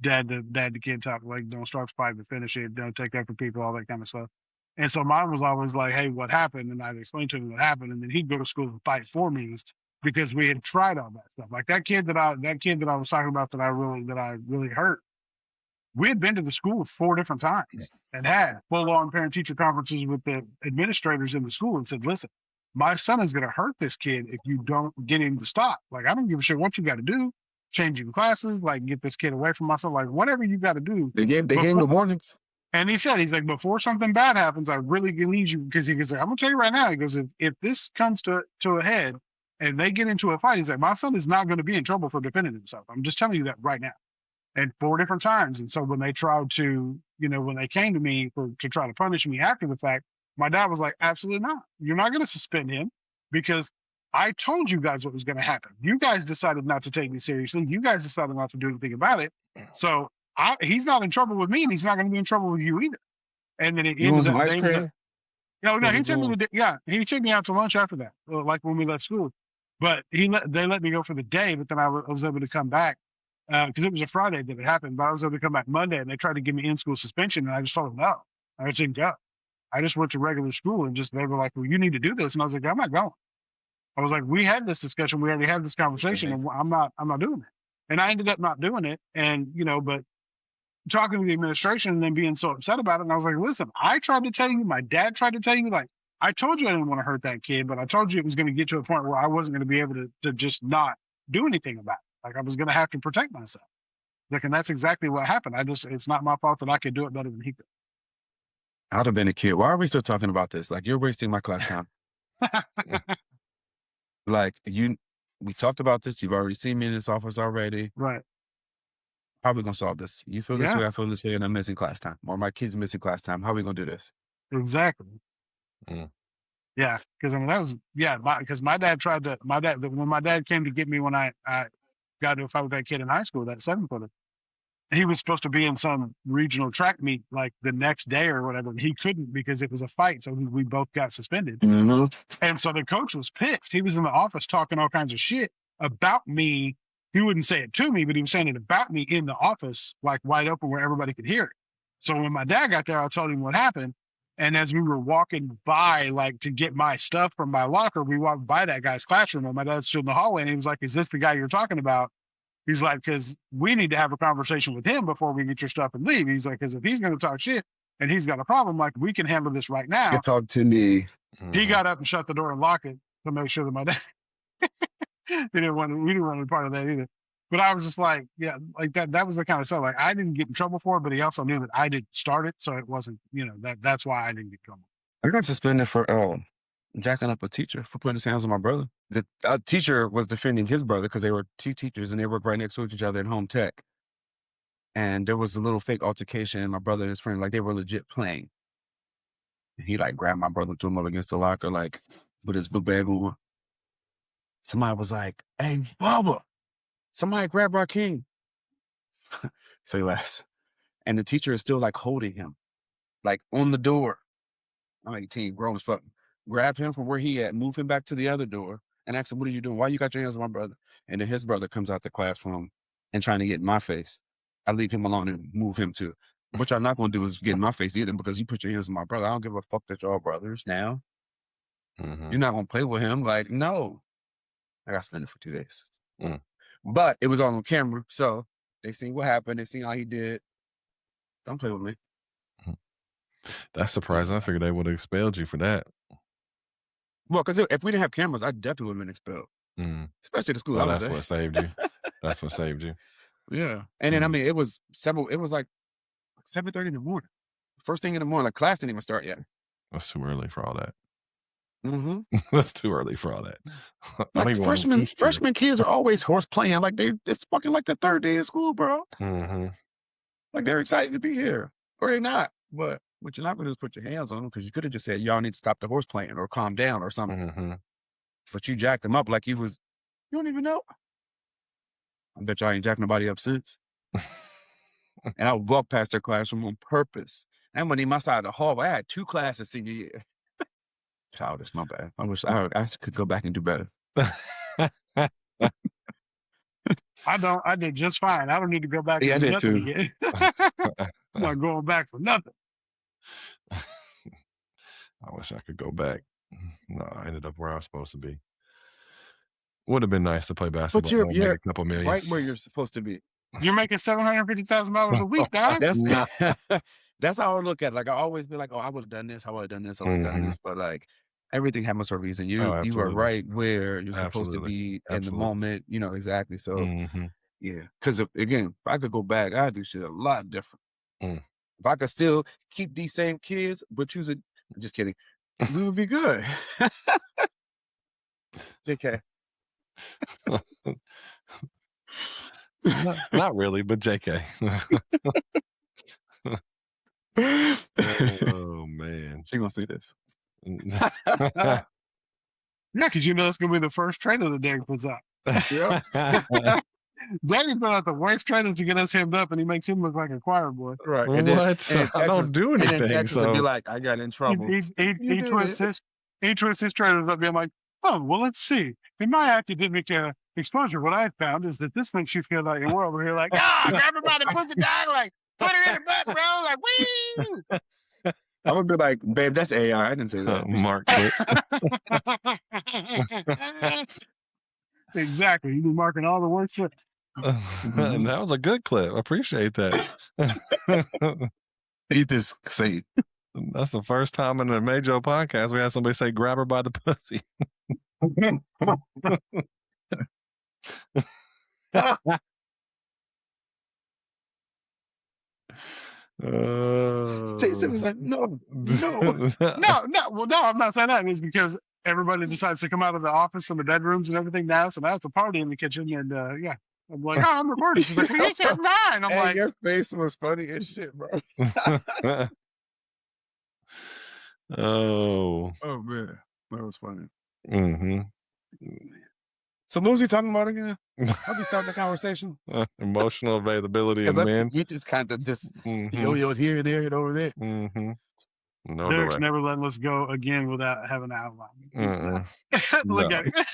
C: dad to kid talk, like don't start a fight but finish it, don't take that for people, all that kind of stuff. And so mine was always like, hey, what happened? And I'd explain to him what happened, and then he'd go to school and fight for me because we had tried all that stuff. Like that kid that I was talking about that I really hurt. We had been to the school 4 different times and had full-on parent-teacher conferences with the administrators in the school and said, "Listen, my son is going to hurt this kid if you don't get him to stop. Like, I don't give a shit what you got to do, changing classes, like get this kid away from my son, like whatever you got to do
B: they gave
C: before."
B: the warnings.
C: And he's like, before something bad happens, I really need you, because he goes, I'm gonna tell you right now. He goes, if this comes to a head and they get into a fight, he's like, my son is not going to be in trouble for defending himself. I'm just telling you that right now. And 4 different times. And so when they tried to, when they came to me to try to punish me after the fact, my dad was like, absolutely not. You're not going to suspend him because I told you guys what was going to happen. You guys decided not to take me seriously. You guys decided not to do anything about it. So he's not in trouble with me, and he's not going to be in trouble with you either. And then it
B: You want
C: ended
B: some
C: up,
B: ice cream?
C: no,
B: What we
C: he took me
B: doing?
C: he took me out to lunch after that, like when we left school. But they let me go for the day, but then I was able to come back because it was a Friday that it happened. But I was able to come back Monday, and they tried to give me in-school suspension, and I just told them no. I just didn't go. I just went to regular school, and they were like, "Well, you need to do this," and I was like, "I'm not going." I was like, "We had this discussion. We already had this conversation,
B: Okay.
C: and I'm not doing it." And I ended up not doing it, and but talking to the administration and then being so upset about it. And I was like, listen, I tried to tell you, my dad tried to tell you, like, I told you I didn't want to hurt that kid, but I told you it was going to get to a point where I wasn't going to be able to just not do anything about it. Like I was going to have to protect myself. Like, and that's exactly what happened. It's not my fault that I could do it better than he could.
B: I'd have been a kid. Why are we still talking about this? Like, you're wasting my class time. Like, we talked about this. You've already seen me in this office already.
C: Right.
B: How are we going to solve this? You feel this
C: Yeah.
B: way, I feel this way, and I'm missing class time. Or my kid's missing class time. How are we going to do this?
C: Exactly.
A: Mm.
C: Yeah. Because I mean, that was, because my dad when my dad came to get me when I got into a fight with that kid in high school, that 7-footer, he was supposed to be in some regional track meet like the next day or whatever. And he couldn't because it was a fight. So we both got suspended.
B: Mm-hmm.
C: And so the coach was pissed. He was in the office talking all kinds of shit about me. He wouldn't say it to me, but he was saying it about me in the office, like wide open where everybody could hear it. So when my dad got there, I told him what happened. And as we were walking by, like to get my stuff from my locker, we walked by that guy's classroom and my dad stood in the hallway and he was like, is this the guy you're talking about? He's like, because we need to have a conversation with him before we get your stuff and leave. He's like, because if he's going to talk shit and he's got a problem, like we can handle this right now.
B: You talk to me.
C: He got up and shut the door and locked it to make sure that my dad we didn't want to be part of that either. But I was just like, yeah, like that was the kind of stuff like I didn't get in trouble for it, but he also knew that I didn't start it, so it wasn't, that's why I didn't get in trouble.
B: I got suspended for jacking up a teacher for putting his hands on my brother. The teacher was defending his brother because they were two teachers and they worked right next to each other in home tech. And there was a little fake altercation, and my brother and his friend, like they were legit playing. And he like grabbed my brother, threw him up against the locker, like with his book bag on. Somebody was like, "Hey, Bubba, somebody grab Rakeem." So he laughs. And the teacher is still like holding him, like on the door. I'm 18, grown as fuck. Grab him from where he at, move him back to the other door, and ask him, "What are you doing? Why you got your hands on my brother?" And then his brother comes out the classroom and trying to get in my face. I leave him alone and move him too. What y'all not gonna do is get in my face either, because you put your hands on my brother. I don't give a fuck that y'all brothers now.
A: Mhm.
B: You're not gonna play with him. Like, no. I got suspended for 2 days.
A: Mm.
B: But it was on camera, so they seen what happened. They seen how he did. Don't play with me.
A: That's surprising. I figured they would have expelled you for that.
B: Well, because if we didn't have cameras, I definitely would have been expelled.
A: Mm.
B: Especially the school
A: Well,
B: I was
A: that's
B: at.
A: what saved you. That's what saved you.
B: Yeah. And then, I mean, it was like 7:30 in the morning. First thing in the morning, like class didn't even start yet.
A: That's too early for all that.
B: Mm-hmm.
A: That's too early for all that. I don't
B: Like
A: even want to
B: freshman kids are always horse playing. Like it's fucking like the third day of school, bro.
A: Mm-hmm.
B: Like they're excited to be here. Or they're not. But what you're not going to do is put your hands on them, because you could have just said, y'all need to stop the horse playing or calm down or something.
A: Mm-hmm.
B: But you jacked them up like you don't even know. I bet y'all ain't jacked nobody up since. And I would walk past their classroom on purpose. And when in my side of the hall, I had 2 classes senior year. Childish, my bad. I wish I could go back and do better.
C: I did just fine. I don't need to go back.
B: Yeah,
C: and
B: I
C: do
B: did
C: nothing
B: too.
C: again. I'm not going back for nothing.
A: I wish I could go back. No, I ended up where I was supposed to be. Would have been nice to play basketball.
B: But you're
A: make a couple million.
B: right where you're supposed to be.
C: You're making $750,000 a week, dog.
B: That's how I look at it. Like I always be like, oh, I would have done this. I would have done this. I would have done this. But like everything happens for a reason. You are
A: absolutely.
B: right where you're supposed to
A: Absolutely.
B: be in the
A: Absolutely.
B: moment. Exactly. So
A: Mhm.
B: yeah, because again, if I could go back, I'd do shit a lot different.
A: Mm.
B: If I could still keep these same kids, but choose it. I'm just kidding. We would be good. JK.
A: Not really, but JK. Oh man.
B: She gonna see this.
C: Yeah, because it's gonna be the first trailer that Derek puts out.
B: Yep.
C: Derek put out the worst trailer to get us hemmed up, and he makes him look like a choir boy.
B: Right.
A: What?
B: And then
A: I don't do
B: and then
A: anything.
B: Texas would be
A: So
B: like, I got in trouble.
C: He
B: did
C: twists
B: it.
C: his trailers up, being like, "Oh, well, let's see. In my academic exposure, what I found is that this makes you feel like we're over here like, grab her by the pussy, dog, like put her in the butt, bro, like wee."
B: I would be like, babe, that's AI. I didn't say that.
A: Mark it.
C: Exactly. You be marking all the worst shit.
B: Mhm.
A: That was a good clip. I appreciate that.
B: Eat this, say
A: That's the first time in the Majo podcast we had somebody say grab her by the pussy.
B: Jason was like, no.
C: No, well, no, I'm not saying that. It's because everybody decides to come out of the office and the bedrooms and everything now. So now it's a party in the kitchen, and yeah, I'm like, oh, I'm recording. She's like, well, you said mine. I'm
B: Hey,
C: like,
B: your face was funny as shit, bro.
A: Oh.
B: Oh man, that was funny.
A: Mm-hmm.
B: So what was he talking about again? How we start the conversation?
A: Emotional availability of
B: Because
A: men.
B: we just kind of just
A: Mm-hmm.
B: yo here, there, and over there.
A: Mm-hmm. No
C: Derek's
A: direct.
C: never letting us go again without having an outline. He's not. Look
A: No.
C: at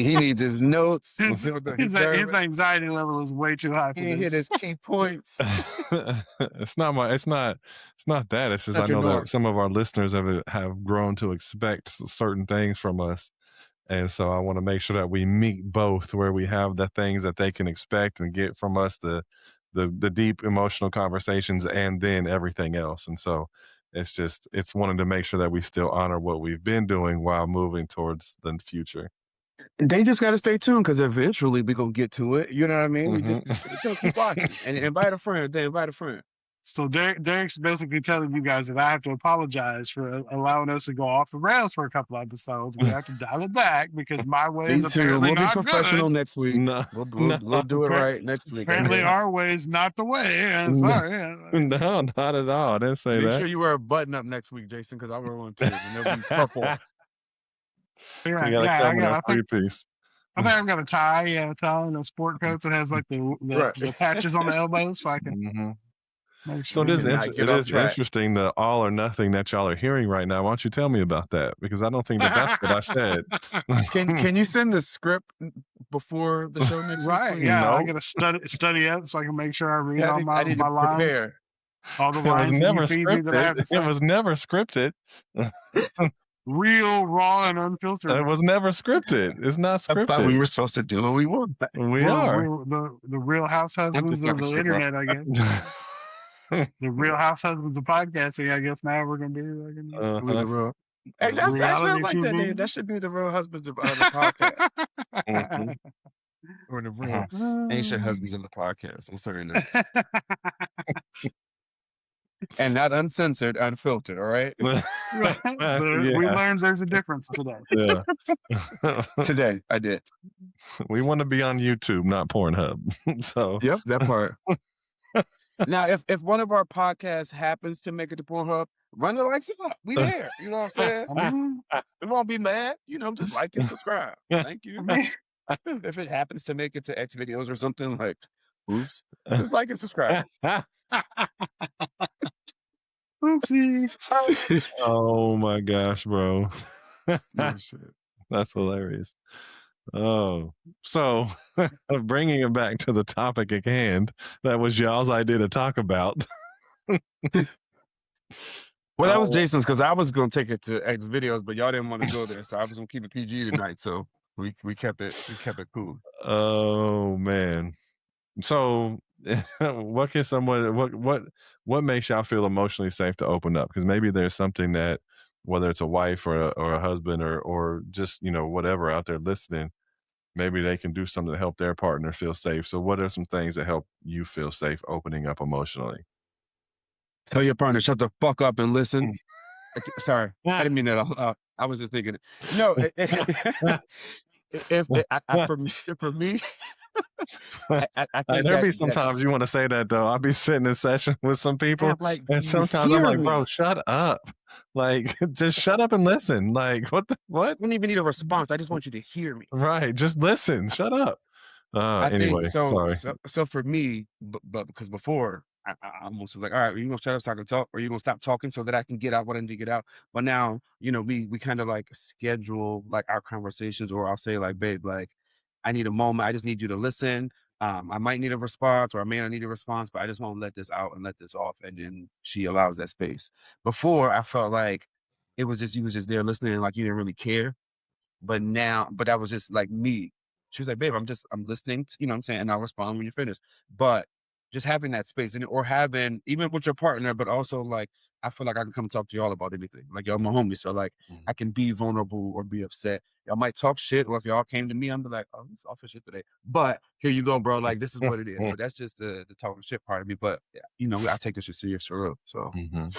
B: He needs his notes.
C: his anxiety level is way too high for
B: He hit
C: this.
B: his key points.
A: It's not that. It's just
B: Not
A: I
B: your
A: know
B: norm.
A: that some of our listeners have grown to expect certain things from us. And so I want to make sure that we meet both, where we have the things that they can expect and get from us, the deep emotional conversations, and then everything else. And so it's wanting to make sure that we still honor what we've been doing while moving towards the future.
B: They just got to stay tuned because eventually we're going to get to it. You know what I mean? We
A: Mhm.
B: just keep watching and invite a friend. Then invite a friend.
C: So Derek's basically telling you guys that I have to apologize for allowing us to go off the rails for a couple episodes. We have to dial it back because my way
B: Me
C: is
B: too.
C: apparently
B: We'll be
C: not
B: professional
C: good.
B: next week.
A: No,
B: We'll do it right next week. I
C: Apparently
B: guess.
C: our way is not the way. Yeah,
A: No.
C: sorry.
A: No, not at all. I didn't say
B: Make
A: that.
B: sure you wear a button up next week, Jason, because I wear one too. And they'll be purple.
C: Yeah,
A: You gotta
C: yeah,
A: come in
C: I
A: a three-piece.
C: think I've got a tie, a tie and a sport coat that has like the
B: Right.
C: patches on the elbows, so I can
A: Mhm.
C: make
A: So
C: sure.
B: We cannot get
A: it
B: off
A: is
B: track.
A: interesting, the all or nothing that y'all are hearing right now. Why don't you tell me about that? Because I don't think that's what I said.
B: Can you send the script before the show next week?
C: Right?
B: Please?
C: Yeah, I
A: No.
C: gotta study it so I can make sure I read all
B: I need
C: my
B: to
C: lines,
B: prepare.
C: all the
A: It was
C: lines that
A: never
C: you feed me that I have to
A: scripted.
C: say.
A: It was never scripted.
C: Real, raw, and unfiltered.
A: It was never scripted. It's not
B: I thought we
A: scripted.
B: were supposed to do what we want.
A: We are.
C: The Real House Husbands
B: talking
C: of the
B: shit, bro.
C: internet, I guess. The Real House Husbands of podcasting, I guess. Now we're gonna do like
B: We the real. Hey, that's actually I like that name. That should be the Real Husbands of the podcast.
A: Mhm.
B: Or the real ancient husbands of the podcast. I'm sorry. And not uncensored, unfiltered, all right?
C: We learned there's a difference today.
A: Yeah.
B: Today, I did.
A: We want to be on YouTube, not Pornhub. So
B: Yep, that part. Now, if one of our podcasts happens to make it to Pornhub, run the likes up. We there. You know what I'm saying? We won't be mad. You know, just like and subscribe. Thank you. If it happens to make it to X videos or something, like, oops, just like and subscribe.
C: Oopsie.
A: Oh my gosh, bro.
B: Oh, shit.
A: That's hilarious. Oh, so bringing it back to the topic at hand, that was y'all's idea to talk about.
B: Well, that was Jason's because I was going to take it to X videos, but y'all didn't want to go there, so I was going to keep it PG tonight. So we kept it cool.
A: Oh man. So what can someone what makes y'all feel emotionally safe to open up? Because maybe there's something that, whether it's a wife or a husband or just, whatever out there listening, maybe they can do something to help their partner feel safe. So what are some things that help you feel safe opening up emotionally?
B: Tell your partner, shut the fuck up and listen. Sorry, I didn't mean that. I was just thinking. No, for me, I think
A: there'll be sometimes you want to say that though. I'll be sitting in session with some people, and sometimes I'm like, bro, shut up. Like, just shut up and listen. Like, what?
B: I don't even need a response. I just want you to hear me.
A: Right, just listen. Shut up. Anyway,
B: think so.
A: sorry.
B: So for me, but because before I almost was like, all right, you gonna shut up so I can talk, or you gonna stop talking so that I can get out what I need to get out. But now, we kind of like schedule like our conversations, or I'll say like, babe, like I need a moment. I just need you to listen. I might need a response, or I may not need a response, but I just want to let this out and let this off. And then she allows that space. Before I felt like it was just, you was just there listening, like you didn't really care. But that was just like me She was like, babe, I'm listening to, you know what I'm saying? And I'll respond when you're finished. But just having that space and or having even with your partner, but also like I feel like I can come talk to y'all about anything. Like y'all my homies. So like
A: Mhm.
B: I can be vulnerable or be upset. Y'all might talk shit, or if y'all came to me, I'm be like, oh, he's off his shit today. But here you go, bro. Like this is what it is. But that's just the talking shit part of me. But yeah, you know, I take this shit serious for real. So
A: Mhm.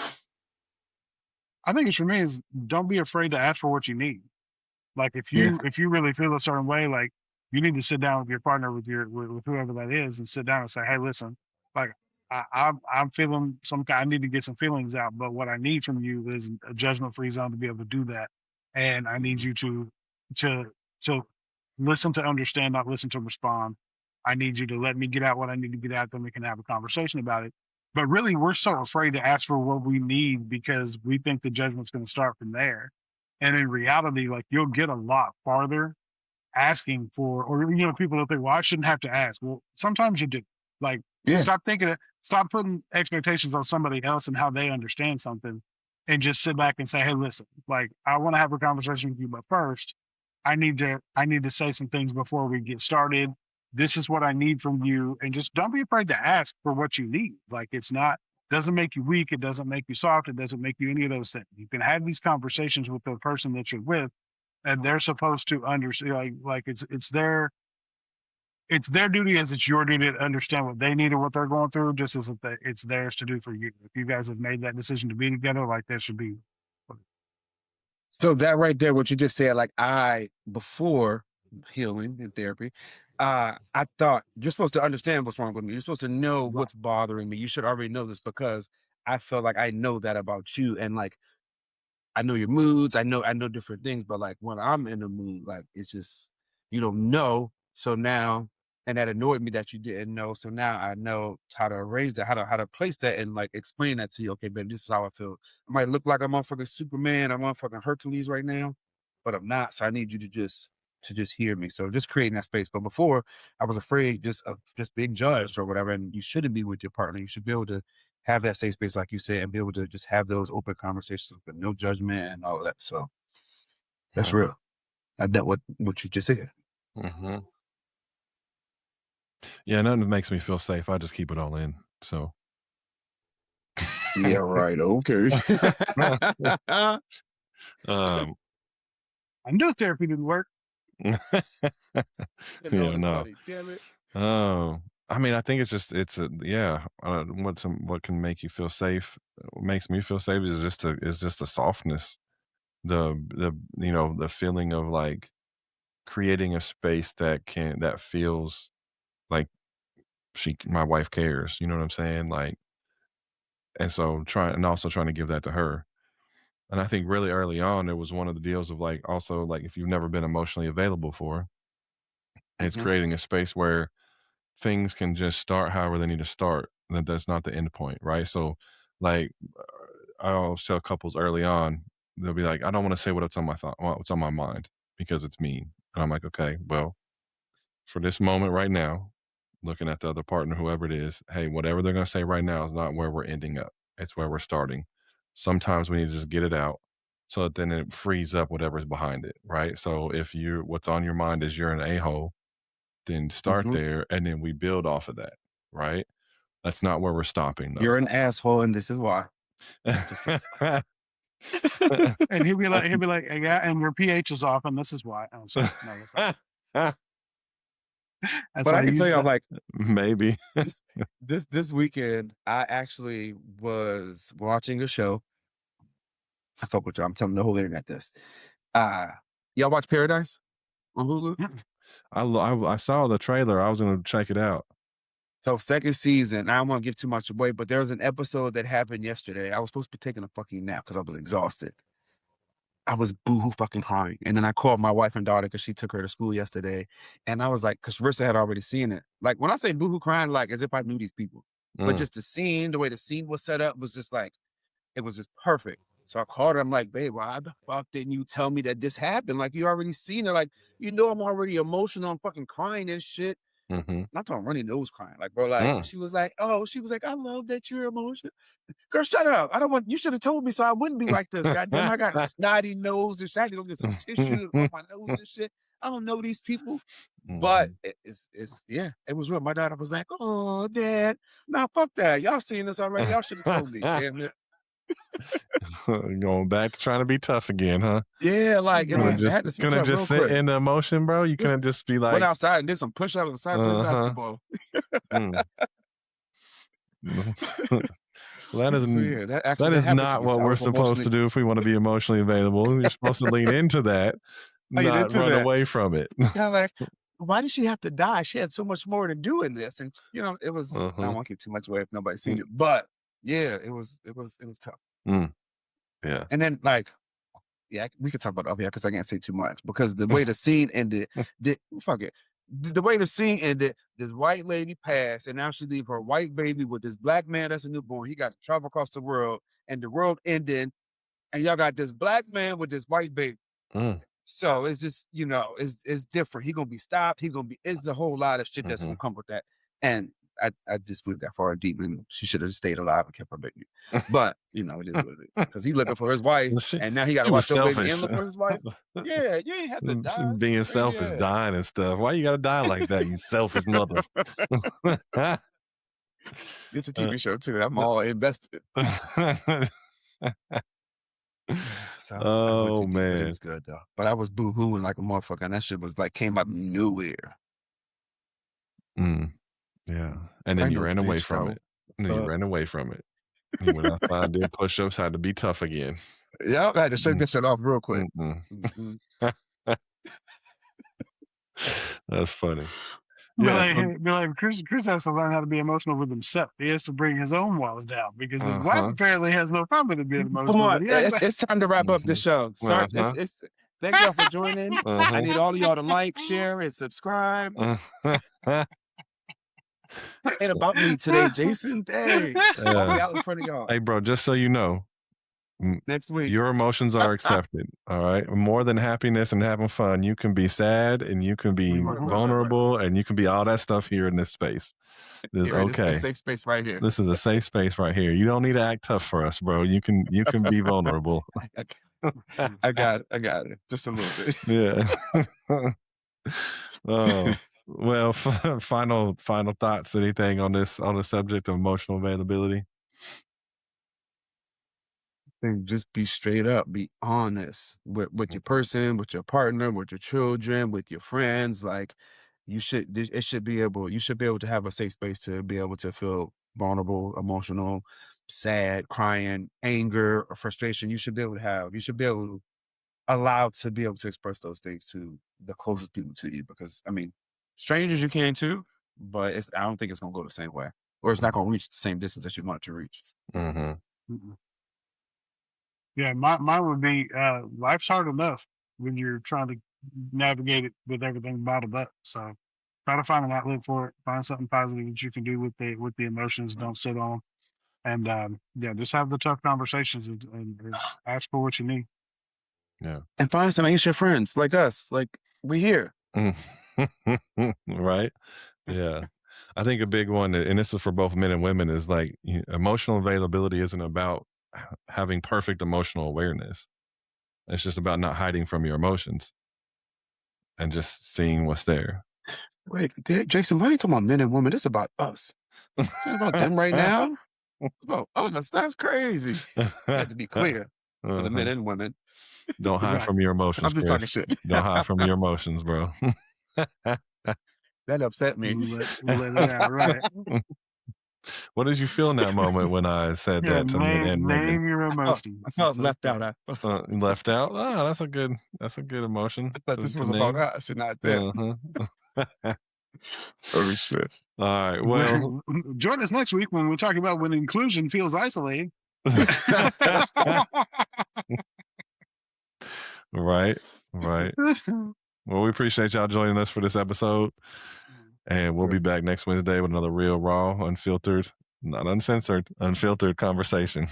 C: I think it's for me is don't be afraid to ask for what you need. Like if
B: yeah.
C: you really feel a certain way, like you need to sit down with your partner, with whoever that is, and sit down and say, hey, listen, like I'm feeling I need to get some feelings out, but what I need from you is a judgment free zone to be able to do that, and I need
B: Mhm.
C: you to to listen to understand, not listen to respond. I need you to let me get out what I need to get out, then we can have a conversation about it. But really, we're so afraid to ask for what we need because we think the judgment's going to start from there. And in reality, like you'll get a lot farther asking for, or people will think, well, I shouldn't have to ask. Well, sometimes you do. Like,
B: Yeah.
C: stop putting expectations on somebody else and how they understand something, and just sit back and say, hey, listen, like I want to have a conversation with you, but first, I need to say some things before we get started. This is what I need from you, and just don't be afraid to ask for what you need. Like it's not doesn't make you weak, it doesn't make you soft, it doesn't make you any of those things. You can have these conversations with the person that you're with, and they're supposed to understand. Like it's their duty as it's your duty to understand what they need or what they're going through, just as it's theirs to do for you. If you guys have made that decision to be together, like that should be.
B: So that right there, what you just said, like before healing and therapy, I thought you're supposed to understand what's wrong with me. You're supposed to know
C: Right.
B: what's bothering me. You should already know this because I feel like I know that about you. And like I know your moods. I know different things, but like when I'm in a mood, like it's just you don't know. So now, and that annoyed me that you didn't know. So now I know how to arrange that, how to place that, and like explain that to you. Okay, babe, this is how I feel. I might look like I'm motherfucking Superman, I'm motherfucking Hercules right now, but I'm not. So I need you to just hear me. So just creating that space. But before, I was afraid just of just being judged or whatever. And you shouldn't be with your partner. You should be able to have that safe space, like you said, and be able to just have those open conversations with no judgment and all that. So that's
A: Mhm.
B: real. I know what you just said.
A: Mhm. Yeah, nothing that makes me feel safe. I just keep it all in. So.
B: Yeah, right. Okay.
A: um.
C: I knew therapy didn't work.
B: Getting all
A: Yeah.
B: this
A: No.
B: money. Damn it.
A: Oh. I mean, I think it's a yeah. What can make you feel safe? What makes me feel safe is just the softness, the feeling of like creating a space that feels like my wife cares. You know what I'm saying? Like, and so also trying to give that to her. And I think really early on, it was one of the deals of like also like if you've never been emotionally available for, it's
B: Hmm.
A: creating a space where things can just start however they need to start. That's not the end point, right? So, like, I always tell couples early on, they'll be like, "I don't want to say what's on my mind because it's mean." And I'm like, "Okay, well, for this moment right now, looking at the other partner, whoever it is, hey, whatever they're going to say right now is not where we're ending up. It's where we're starting. Sometimes we need to just get it out so that then it frees up whatever's behind it, right? So if what's on your mind is you're an a-hole, then start
B: Hmm.
A: there and then we build off of that, right? That's not where we're stopping
B: You're
A: though.
B: an asshole, and this is why. Just kidding.
C: And
A: Like,
C: he'll be like, yeah, and your pH is off, and this is why. I'm sorry, no, that's
B: But
C: why
B: I
C: I
B: can tell
C: use
B: y'all,
C: that.
B: like
A: maybe.
B: this this weekend, I actually was watching a show. I fuck with y'all. I'm telling the whole internet this. Uh, y'all watch Paradise on Hulu?
C: Mm.
A: I saw the trailer. I was going to check it out.
B: So second season, I don't want to give too much away, but there was an episode that happened yesterday. I was supposed to be taking a fucking nap because I was exhausted. I was boohoo fucking crying. And then I called my wife and daughter because she took her to school yesterday. And I was like, because Rissa had already seen it. Like when I say boohoo crying, like as if I knew these people. But
A: Mm.
B: just the way the scene was set up was just like, it was just perfect. So I called her. I'm like, babe, why the fuck didn't you tell me that this happened? Like you already seen it. Like, I'm already emotional. I'm fucking crying and shit.
A: Mm-hmm.
B: Not talking running nose crying. Like, bro, like
A: Mm.
B: she was like, I love that you're emotional. Girl, shut up. I don't want you should have told me so I wouldn't be like this. Goddamn, I got a snotty nose and shit. I had to go get some tissue off my nose and shit. I don't know these people. But
A: Mhm.
B: yeah, it was real. My daughter was like, "Oh, Dad, nah, fuck that. Y'all seen this already. Y'all should have told me." Damn it.
A: Going back to trying to be tough again, huh?
B: Yeah, like it
C: Right.
B: was. I had to switch
A: Couldn't
B: up
A: just
B: real
A: sit
B: quick.
A: in the emotion, bro. You
B: Just
A: couldn't just be
B: went
A: like,
B: outside and did some push-ups and started playing
A: uh-huh.
B: basketball.
A: Mm. So that is
B: So yeah, that
A: that
B: that
A: is
B: happened to
A: not
B: me.
A: what
B: So I
A: we're
B: was
A: supposed to
B: emotionally
A: do if we want to be emotionally available. You're supposed to lean into that,
B: played
A: not
B: into
A: run
B: that.
A: away from it.
B: It's kind of like, why did she have to die? She had so much more to do in this, and it was. I don't
A: Uh-huh.
B: want to give too much away if nobody's seen
A: Mm.
B: it, but yeah, it was tough.
A: Mm. Yeah.
B: And then yeah, we could talk about it over here because I can't say too much because the way the scene ended, fuck it. The way the scene ended, this white lady passed, and now she leave her white baby with this black man that's a newborn. He got to travel across the world, and the world ended, and y'all got this black man with this white baby.
A: Mm.
B: So it's just, it's different. He gonna be stopped. It's a whole lot of shit that's
A: Mhm.
B: gonna come with that. And I just went that far deep, and she should have stayed alive and kept her baby. But it is what it is. Because he looking for his wife,
A: She,
B: and now he got
A: she
B: to
A: was
B: watch your baby
A: selfish.
B: and look for his wife. Yeah, you ain't have to
A: She
B: die.
A: being
B: Crazy
A: selfish,
B: ass.
A: dying and stuff. Why you gotta die like that, you selfish mother?
B: It's a TV show too. I'm all invested. So I went
A: Oh
B: too deep, but it
A: man.
B: was good though. But I was boo-hooing like a motherfucker, and that shit was like came out of nowhere.
A: Mm. Yeah. And
B: But I
A: then you
B: know
A: ran away
B: Fitch
A: from
B: though.
A: it. And then you ran away from it. You went outside, did push-ups, had to be tough again.
B: Yeah, I had to shake that shit off real quick.
A: Mm-mm.
B: Mhm.
A: That's funny.
C: Be
A: Yeah.
C: like, Chris has to learn how to be emotional with himself. He has to bring his own walls down because his wife
A: Uh-huh.
C: apparently has no problem with him being
B: Come
C: emotional,
B: on,
C: but he has
B: it's time to wrap up the
A: Mhm.
B: show. Sorry,
A: Uh-huh.
B: it's thank y'all for joining. I
A: Uh-huh.
B: need all of y'all to like, share, and subscribe. Ain't about me today, Jason. Dang, I'll be
A: Yeah.
B: out in front of y'all
A: Hey, bro, just so you know,
B: next week.
A: your emotions are accepted. All right. More than happiness and having fun. You can be sad and you can be
B: Right.
A: vulnerable and you can be all that stuff here in this space. It's
B: Right, this is a
A: okay.
B: safe space right here.
A: This is a safe space right here. You don't need to act tough for us, bro. You can be vulnerable.
B: I got it. Just a little bit.
A: Yeah. Oh. Well, final thoughts, anything on the subject of emotional availability?
B: And just be straight up, be honest with your person, with your partner, with your children, with your friends. Like you should be able to have a safe space to be able to feel vulnerable, emotional, sad, crying, anger, or frustration. You should be able to allow to be able to express those things to the closest people to you, because I mean, strangers you can too, but I don't think it's gonna go the same way, or it's not gonna reach the same distance that you want it to reach.
A: Mm-hmm.
C: Yeah, mine would be life's hard enough when you're trying to navigate it with everything bottled up. So try to find an outlet for it. Find something positive that you can do with the emotions. Don't sit on, and yeah, just have the tough conversations and ask for what you need.
A: Yeah.
B: And find some ancient friends like us, like we here.
A: Right? Yeah. I think a big one, and this is for both men and women, is like emotional availability isn't about having perfect emotional awareness. It's just about not hiding from your emotions and just seeing what's there.
B: Wait, Jason, why are you talking about men and women? This is about us. It's not about them right now. It's about us. That's crazy. I had to be clear for the men and women.
A: Don't hide from your emotions.
B: I'm just
A: Chris.
B: talking shit.
A: Don't hide from your emotions, bro.
B: That upset me.
C: Let it out, right?
A: What did you feel in that moment when I said that to men and women?
C: Name your emotions.
B: I felt left out.
A: Left out. Oh, that's a good emotion.
B: I thought this was about us and not them. Oh shit!
A: All right. Well,
C: join us next week when we talk about when inclusion feels isolating.
A: Right. Well, we appreciate y'all joining us for this episode, and we'll be back next Wednesday with another real, raw, unfiltered, not uncensored, unfiltered conversation.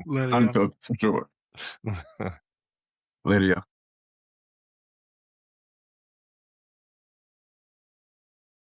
B: Unfiltered for sure. Later, y'all.